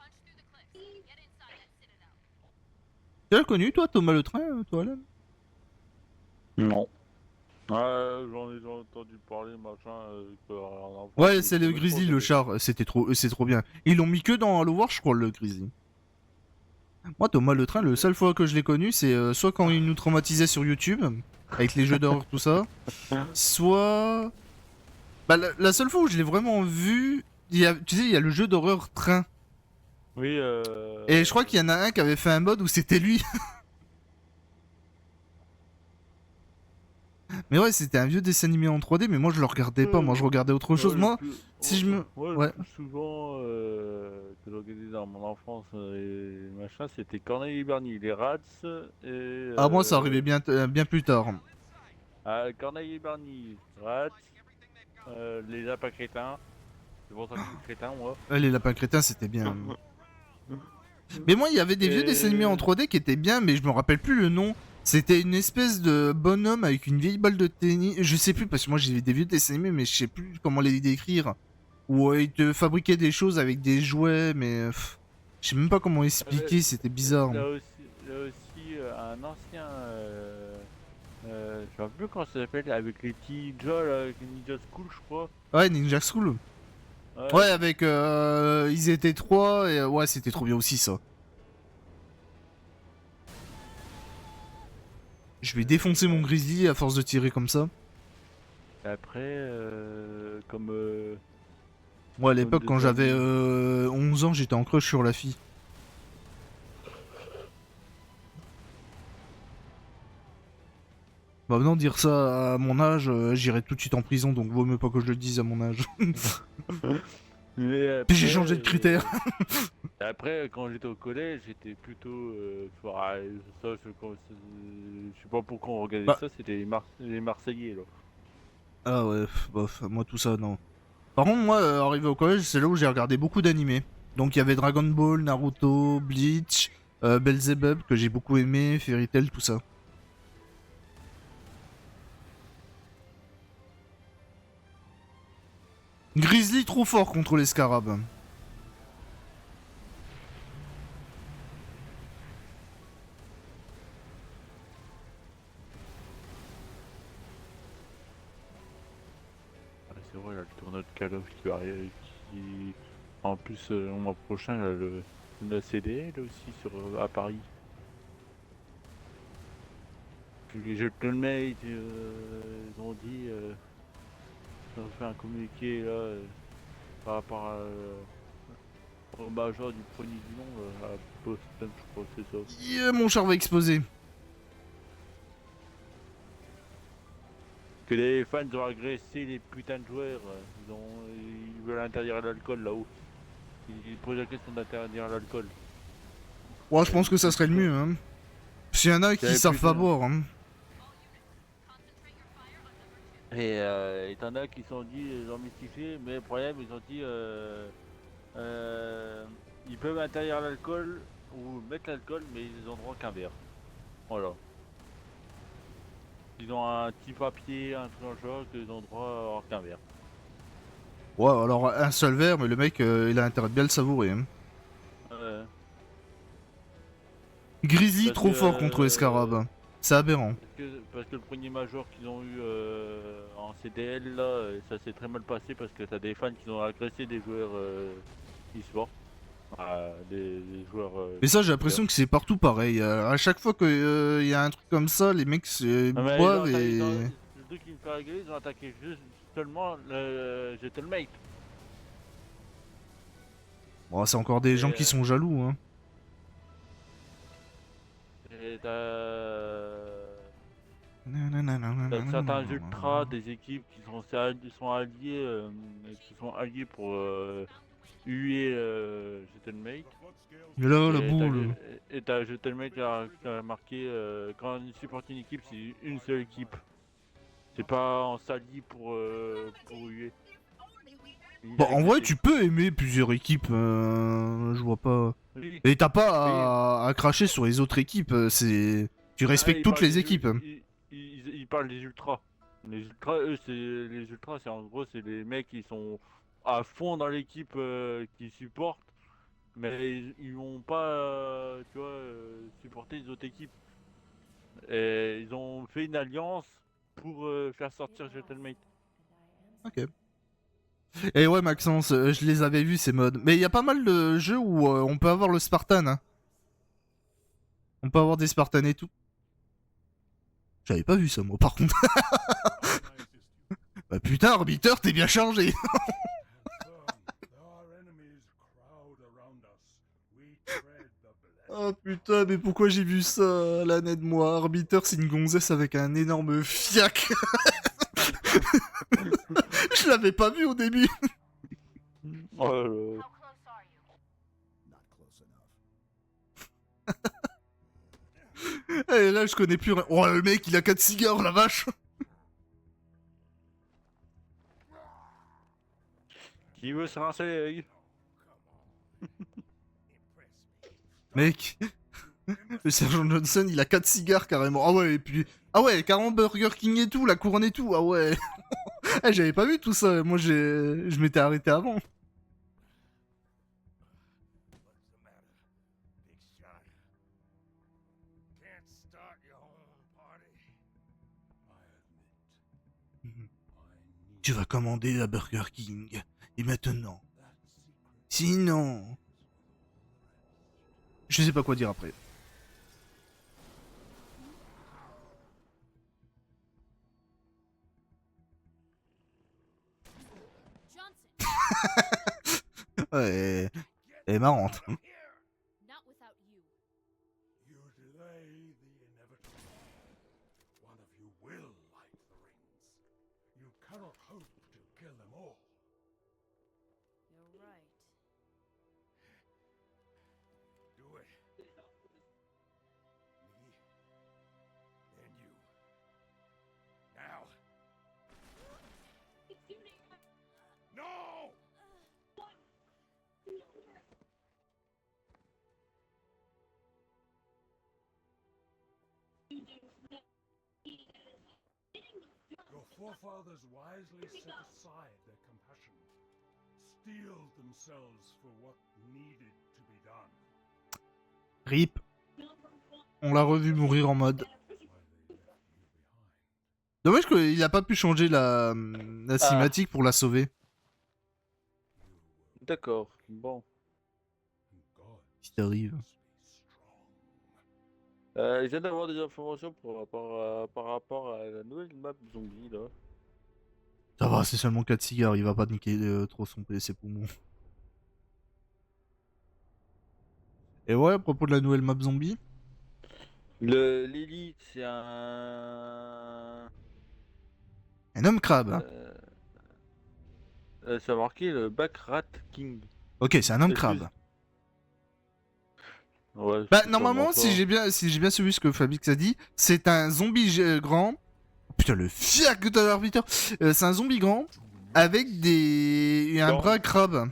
Punch through the cliffs. Get inside that citadel. Tu l'as connu toi Thomas le train, toi Alan? Non. J'en ai déjà entendu parler, machin. Ouais, c'est le Grizzly le char, c'est trop bien. Ils l'ont mis que dans Halo Wars je crois le Grizzly. Moi Thomas le train, le seule fois que je l'ai connu c'est soit quand il nous traumatisait sur YouTube, avec les jeux d'horreur tout ça, soit... Bah la seule fois où je l'ai vraiment vu, tu sais il y a le jeu d'horreur train. Oui, Et je crois qu'il y en a un qui avait fait un mode où c'était lui. Mais ouais, c'était un vieux dessin animé en 3D, mais moi je le regardais pas, moi je regardais autre chose. Moi, si je me... Ouais, Ouais. le plus souvent que je regardais dans mon enfance et machin, c'était Corneille et Bernie, les Rats et... Ah, moi ça arrivait bien plus tard. Corneille et Bernie, Rats, les lapins crétins. C'est pour ça que je suis crétin, moi. Ouais, les lapins crétins c'était bien. Mais moi il y avait des vieux dessins animés en 3D qui étaient bien, mais je me rappelle plus le nom. C'était une espèce de bonhomme avec une vieille balle de tennis. Je sais plus parce que moi j'ai vu des vieux dessins animés, mais je sais plus comment les décrire. Où ils te fabriquaient des choses avec des jouets, mais je sais même pas comment expliquer. C'était bizarre. Là aussi un ancien... je sais pas plus comment ça s'appelle, avec les petits Ninja, là, avec les Ninja School, je crois. Ouais, Ninja School. Ouais, avec ils étaient 3 et ouais, c'était trop bien aussi ça. Je vais défoncer mon Grizzly à force de tirer comme ça. Et après, comme Moi, à l'époque, quand dessin j'avais animé. 11 ans, j'étais en crush sur la fille. Bah, venant dire ça à mon âge, j'irais tout de suite en prison, donc vaut mieux pas que je le dise à mon âge. Mais Puis j'ai changé de critères. après, quand j'étais au collège, j'étais plutôt. Ça, je sais pas pourquoi on regardait Bah, ça, c'était les Marseillais là. ah ouais, bof, moi tout ça, non. Par contre, moi, arrivé au collège, c'est là où j'ai regardé beaucoup d'animés. Donc il y avait Dragon Ball, Naruto, Bleach, Belzebub, que j'ai beaucoup aimé, Fairy Tail, tout ça. Grizzly trop fort contre les scarabs. Ah, c'est vrai, il y a le tournoi de Call of qui va arriver. En plus, le mois prochain, il y a la CDL aussi à Paris. Puis les Gentlemen, ils ont dit. Ils ont fait un communiqué là par rapport au major du premier du nom à Boston, je crois que c'est ça. Yeah, mon char va exploser. Que les fans ont agressé les putains de joueurs. Ils veulent interdire l'alcool là-haut. Ils posent la question d'interdire l'alcool. Ouais, je pense que ça serait le mieux, hein. Parce qu'il y en a qui J'avais savent plus pas de- boire, hein. Et t'en as qui sont dit, ils ont mystifié, mais le problème, ils ont dit, ils peuvent interdire l'alcool ou mettre l'alcool, mais ils ont droit qu'un verre. Voilà. Ils ont un petit papier, un truc dans le genre, qu'ils ont droit à avoir qu'un verre. Ouais, alors un seul verre, mais le mec, il a intérêt de bien le savourer, hein. Euh, Grizzly Parce trop que, fort contre les scarabs. C'est aberrant. parce que le premier major qu'ils ont eu en CDL, là, ça s'est très mal passé parce que t'as des fans qui ont agressé des joueurs e-sport. Des joueurs. Mais ça, j'ai l'impression que c'est partout pareil. À chaque fois qu'il y a un truc comme ça, les mecs Non, mais boivent et... le truc qui me fait rigoler, ils ont attaqué juste seulement le Gentlemate. Bon, c'est encore des Et, gens qui sont jaloux, hein. Et t'as certains ultras, des équipes qui sont alliés pour huer Gentlemate. Et là, la Et boule. t'as Gentlemate qui a marqué quand on supporte une équipe, c'est une seule équipe. C'est pas en s'allie pour huer. Bon, en vrai, tu peux aimer plusieurs équipes, je vois pas... Oui. Et t'as pas à cracher sur les autres équipes, c'est... Tu respectes Ils toutes parlent les des équipes. ils parlent des ultras. Les ultras, eux, c'est en gros, c'est les mecs qui sont à fond dans l'équipe qu'ils supportent, mais ils vont pas, tu vois, supporter les autres équipes. Et ils ont fait une alliance pour faire sortir Gentlemate. Ok. Et ouais, Maxence, je les avais vus ces modes. Mais il y a pas mal de jeux où on peut avoir le Spartan, hein. On peut avoir des Spartans et tout. J'avais pas vu ça, moi, par contre. Bah putain, arbitre, t'es bien chargé. Our enemies crowd around us. We tread the blessed. Oh putain, mais pourquoi j'ai vu ça, l'année de moi? Arbiter, c'est une gonzesse avec un énorme fiac. Je l'avais pas vu au début. Oh là là. How close are you? Not close enough. Et là, je connais plus rien. Oh, le mec, il a 4 cigares, la vache. Qui veut se rincer l'œil? Mec, le sergent Johnson, il a 4 cigares carrément. Ah ouais, et puis... Ah ouais, carrément Burger King et tout, la couronne et tout, ah ouais. Eh, j'avais pas vu tout ça, moi je m'étais arrêté avant. What's the matter, big shot? Can't start your own party? I admit, I need Tu vas commander à Burger King. Et maintenant. that secret. Sinon... Je sais pas quoi dire après. Ouais, elle est marrante. Not without you. You delay the inevitable. One of you will light the rings. You cannot hope to kill them all. You're right. Do it. Me. And you. Now. No! Your forefathers wisely set aside their compassion, steeled themselves for what needed to be done. RIP. On l'a revu mourir en mode. Why they left you behind. Dommage qu'il a pas pu changer la cinématique pour la sauver. D'accord, bon. Gods Si t'arrives. must be strong. Je viens d'avoir des informations par rapport à la nouvelle map zombie là. Ça va, c'est seulement 4 cigares, il va pas niquer trop ses poumons. Et ouais, à propos de la nouvelle map zombie. L'élite, c'est un. Un homme crabe. Ça a marqué le Backrat King. Ok, c'est un homme Est-ce que- crabe. Ouais, Bah, c'est normalement, sûrement ça. si j'ai bien suivi ce que Fabix a dit, c'est un zombie grand. Putain, le fiac de l'arbitre. C'est un zombie grand avec un Grand. bras crabe.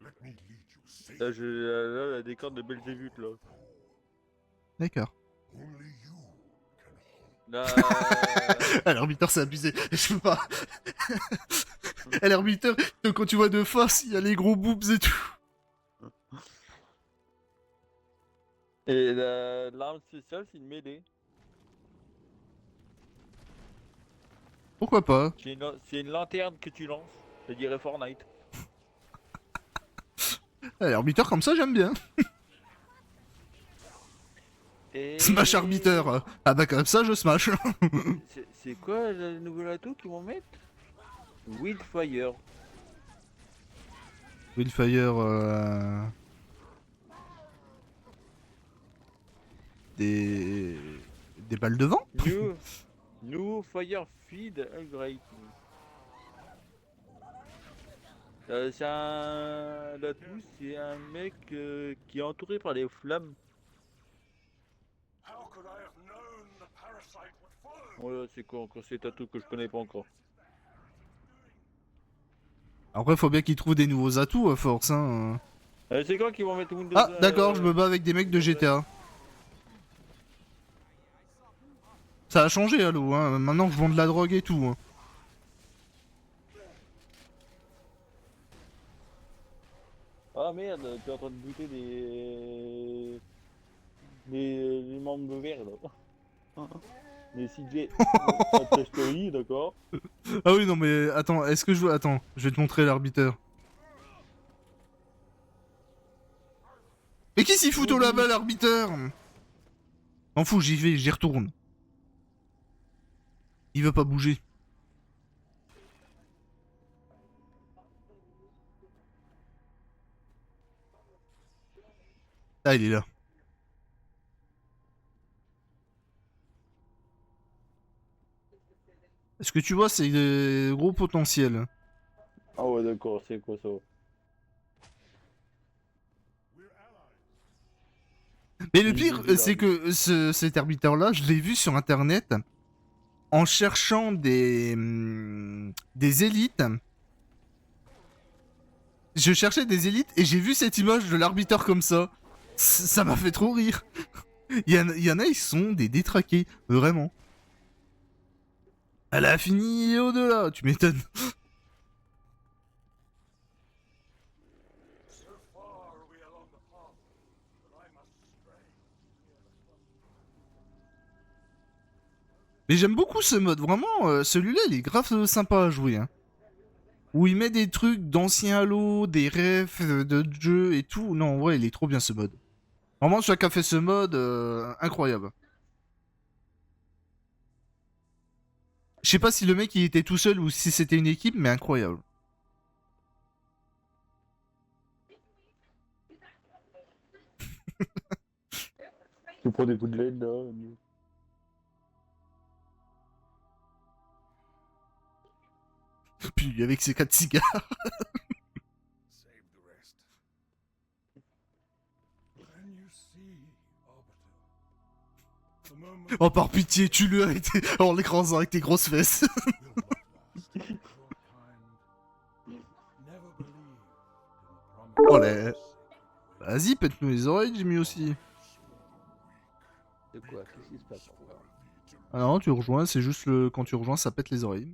Let me lead you safe. Là, la décor de Belzébuth là. D'accord. Only you can hold. Là, Ah, l'arbitre, c'est abusé. Je peux pas. Ah, l'arbitre, quand tu vois de face, il y a les gros boobs et tout. et l'arme spéciale, c'est une mêlée. Pourquoi pas? C'est une lanterne que tu lances. Je dirais Fortnite. Ah, l'arbitre, comme ça, j'aime bien. Et... Smash arbiter. Ah bah, comme ça, je smash. C'est quoi le nouvel atout qu'ils vont mettre? Wildfire. Willfire. Des balles de vent? New Fire Feed Upgrade. L'atout, c'est un mec qui est entouré par les flammes. How could I have known the parasite would follow? Voilà, c'est quoi encore cet atout que je connais pas encore. Après, faut bien qu'ils trouvent des nouveaux atouts à force, hein. C'est quoi qu'ils vont mettre Windows Ah, d'accord, je me bats avec des mecs de GTA. Ça a changé, Halo, hein. Maintenant, je vends de la drogue et tout. Hein. Ah merde, tu es en train de buter des membres de verre là. Des CJ. Story, d'accord. Ah oui, non, mais attends, est-ce que je veux. Attends, je vais te montrer l'arbitre. Mais qui s'y fout au là-bas, l'arbitre? M'en fous, j'y vais, j'y retourne. Il veut pas bouger. Ah, il est là. Est-ce que tu vois, c'est gros potentiel. Ah ouais, d'accord, c'est quoi ça? We're allies. Mais le pire, c'est que cet arbitre-là, je l'ai vu sur internet en cherchant des élites. Je cherchais des élites et j'ai vu cette image de l'arbitre comme ça. Ça m'a fait trop rire. Il y en a, ils sont des détraqués, vraiment. Elle a fini et au-delà, tu m'étonnes. So far are we along the path, but I must stray. Mais j'aime beaucoup ce mode, vraiment, celui-là il est grave sympa à jouer. Hein. Où il met des trucs d'anciens Halo, des refs de jeux et tout. Non, ouais, il est trop bien ce mode. Vraiment, celui qui a fait ce mode, incroyable. Je sais pas si le mec il était tout seul ou si c'était une équipe, mais incroyable. Tu prends des coups de laine là. Puis avec ses 4 cigares. Save the rest. When you see Arbiter, the moment Oh, par pitié, tue-le avec en l'écrasant avec tes grosses fesses. will not last. Your kind never believed in the promise Oh, of les... the sacred ring. Vas-y, pète-nous les oreilles, Jimmy aussi. De quoi? Qu'est-ce qui se passe encore? Ah non, tu rejoins, c'est juste le... quand tu rejoins, ça pète les oreilles.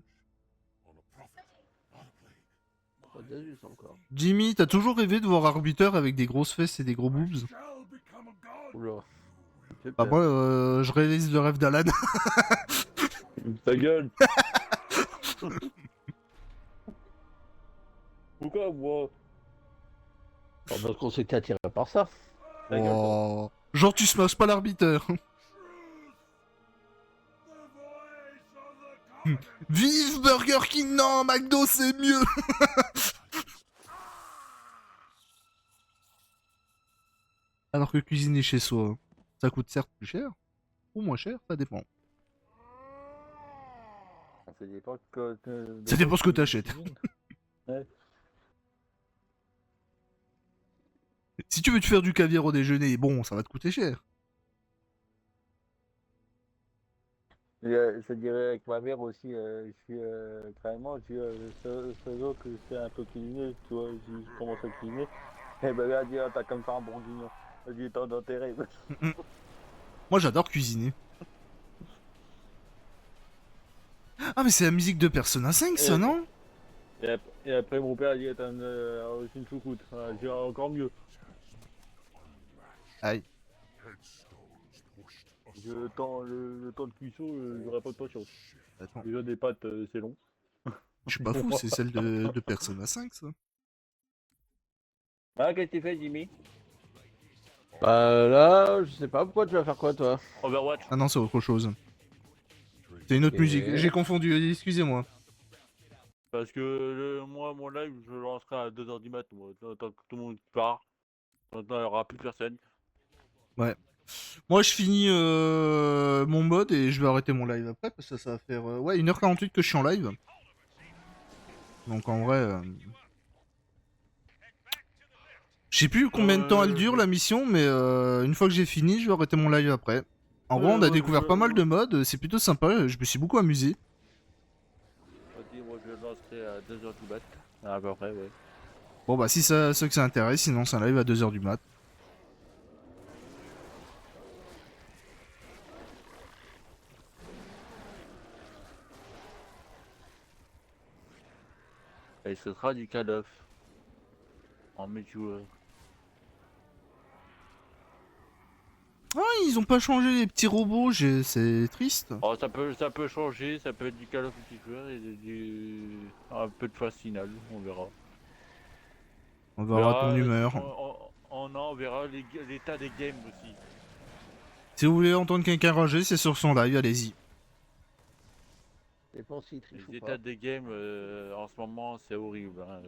Pas d'Asus encore. Jimmy, t'as toujours rêvé de voir Arbiter avec des grosses fesses et des gros boobs? Shall become a god. Oula. J'ai Bah peur. moi, je réalise le rêve d'Alan. Ta gueule. Pourquoi moi? Oh, parce qu'on s'était attiré par ça. Ta gueule, toi. Oh. Genre tu smashes pas l'arbitre. Truth. The voice of the covenant. Vive Burger King, non, McDo c'est mieux. Alors que cuisiner chez soi, ça coûte certes plus cher, ou moins cher, ça dépend. Ça dépend que, Ça dépend ce que t'achètes. Ouais. Si tu veux te faire du caviar au déjeuner, bon, ça va te coûter cher. Je dirais avec ma mère aussi, je suis carrément, je dis, ce jour que je fais un peu cuisiner, tu vois, je commence à cuisiner, et ben là, elle dit, ah, t'as comme ça un bourguignon, elle dit, t'as d'intérêt. Moi j'adore cuisiner. Ah mais c'est la musique de Persona 5 ça, non? Et après, mon père, il dit, t'as aussi une choucroute, je dis, encore mieux. Aïe. Le temps de cuisson, j'aurais pas de patience. Attends, Déjà, des pâtes, c'est long. je suis pas fou, c'est celle de Persona 5 ça. Ah, qu'est-ce que tu fais, Jimmy? Bah là, je sais pas pourquoi tu vas faire quoi toi. Overwatch. Ah non, c'est autre chose. C'est une autre Ok. musique, j'ai confondu, excusez-moi. Parce que moi, mon live, je le lancerai à 2h du mat, moi, tant que tout le monde part. Maintenant, il n'y aura plus personne. Moi je finis mon mode et je vais arrêter mon live après parce que ça va faire ouais 1h48 que je suis en live. Donc en vrai... Je sais plus combien de temps elle dure la mission, mais une fois que j'ai fini, je vais arrêter mon live après. En vrai, on a découvert pas mal de modes, c'est plutôt sympa, je me suis beaucoup amusé. Ok, moi, je le lancerai à 2h du mat. À peu près, ouais. Bon bah si ça, ceux que ça intéresse, sinon c'est un live à 2h du mat. Et ce sera du Call of. En multijoueur. Ah, ils ont pas changé les petits robots, c'est triste. Oh, ça peut changer, ça peut être du Call of multijoueur et un peu de phase finale, on verra. On verra ton humeur. On verra l'état des games aussi. Si vous voulez entendre quelqu'un rager, c'est sur son live, allez-y. Ça dépend s'il triche Les ou pas. états des games en ce moment, c'est horrible. Hein.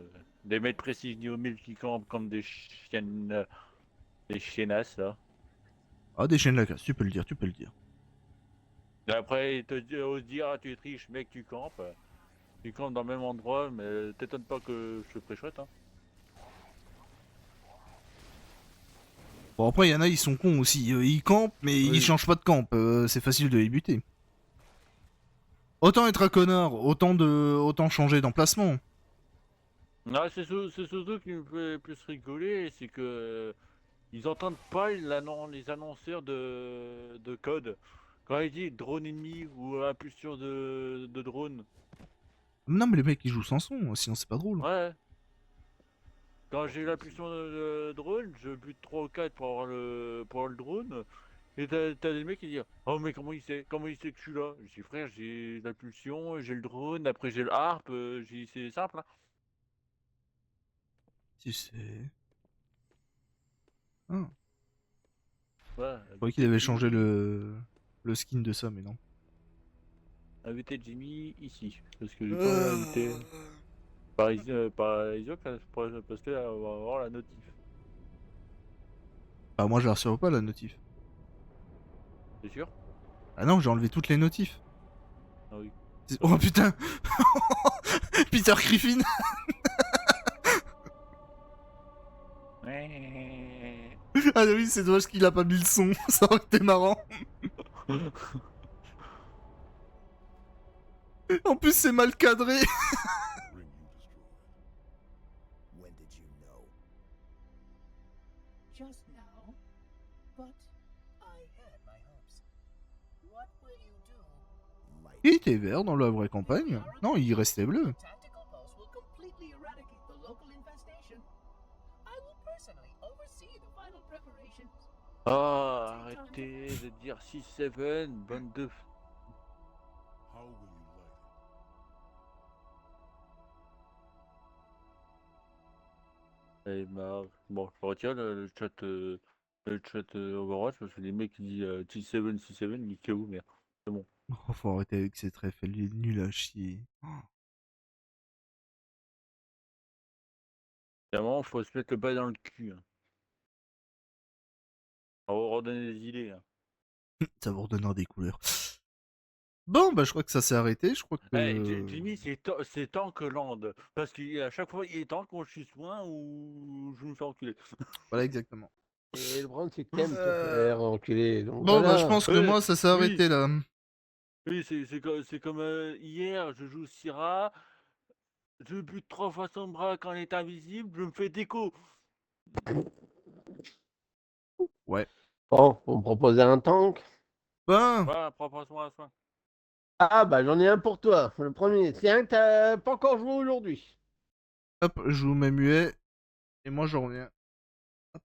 Des mecs précis niveau 1000 qui campent comme des chiennes, des chiennasses là. Ah, des chaînes la casse, tu peux le dire, tu peux le dire. Et après, ils osent dire, ah, tu triches, mec, tu campes. Tu campes dans le même endroit, mais t'étonnes pas que je te préchote. Hein. Bon après, il y en a, ils sont cons aussi, ils campent, mais Oui. ils changent pas de camp, c'est facile de les buter. Autant être un connard, autant changer d'emplacement. Ah, c'est surtout qui me fait plus rigoler, c'est que ils entendent pas les annonceurs de code. Quand ils disent drone ennemi ou impulsion de drone, Non mais les mecs ils jouent sans son, sinon c'est pas drôle. ouais. Quand j'ai l'impulsion de drone, je bute 3 ou 4 pour avoir le drone. Et t'as des mecs qui disent, oh mais comment il sait que je suis là? Je dis frère, j'ai l'impulsion, j'ai le drone, après j'ai le harp, c'est simple. Hein. Tu sais... Ah, Ouais, je croyais qu'il avait changé le skin de ça, mais non. inviter Jimmy ici. Parce que j'ai pas invité par Isaac parce que là, on va avoir la notif. Bah moi je la reçois pas la notif. C'est sûr? Ah non, j'ai enlevé toutes les notifs. Ah oui. Oh putain. Peter Griffin. Ah oui, c'est dommage qu'il a pas mis le son. Ça aurait été marrant. En plus, c'est mal cadré. Ring you destroyed. When did you know? Just now. But I had my hopes. What will you do? Light. Il était vert dans la vraie campagne. Non, il restait bleu. Tactical pulse will completely eradicate the local infestation. I will personally oversee the final preparations. Oh, arrêtez de dire 6-7, bande de... How will you light it? Allez, bon, je retire le chat Overwatch parce que les mecs qui disent 6-7, 6-7, niquez-vous, merde. C'est bon. Oh, faut arrêter avec cette ref, elle est nulle à chier. Évidemment, faut se mettre le bas dans le cul. Hein. On va redonner des idées. Hein. Ça vous redonnera des couleurs. Bon, bah je crois que ça s'est arrêté, je crois que... Jimmy, c'est Tankland. Parce qu'à chaque fois, il est temps qu'on suce moins ou je me fais enculer. Voilà, exactement. Et le problème, c'est que t'aimes te faire enculer. Donc Bon, voilà. bah je pense que moi, ça s'est arrêté là. Oui, c'est comme hier, je joue Syrah, je bute 3 fois son bras quand il est invisible, je me fais déco. Ouais. Bon, on me proposait un tank. Ben, Voilà, propose-moi à soi. Ah bah j'en ai un pour toi. Le premier, c'est un que t'as pas encore joué aujourd'hui. hop, je vous mets muet. Et moi, je reviens. Hop.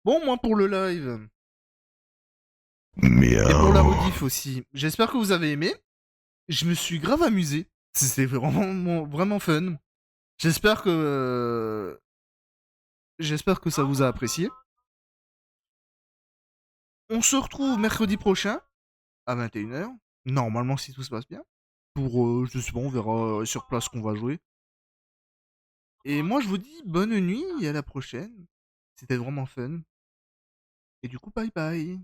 Bon, moi pour le live. Et pour la rediff aussi. J'espère que vous avez aimé. Je me suis grave amusé. C'était vraiment, vraiment fun. J'espère que ça vous a apprécié. On se retrouve mercredi prochain à 21h. Normalement, si tout se passe bien. Pour, je sais pas, on verra sur place qu'on va jouer. Et moi, je vous dis bonne nuit et à la prochaine. C'était vraiment fun. Et du coup, bye bye.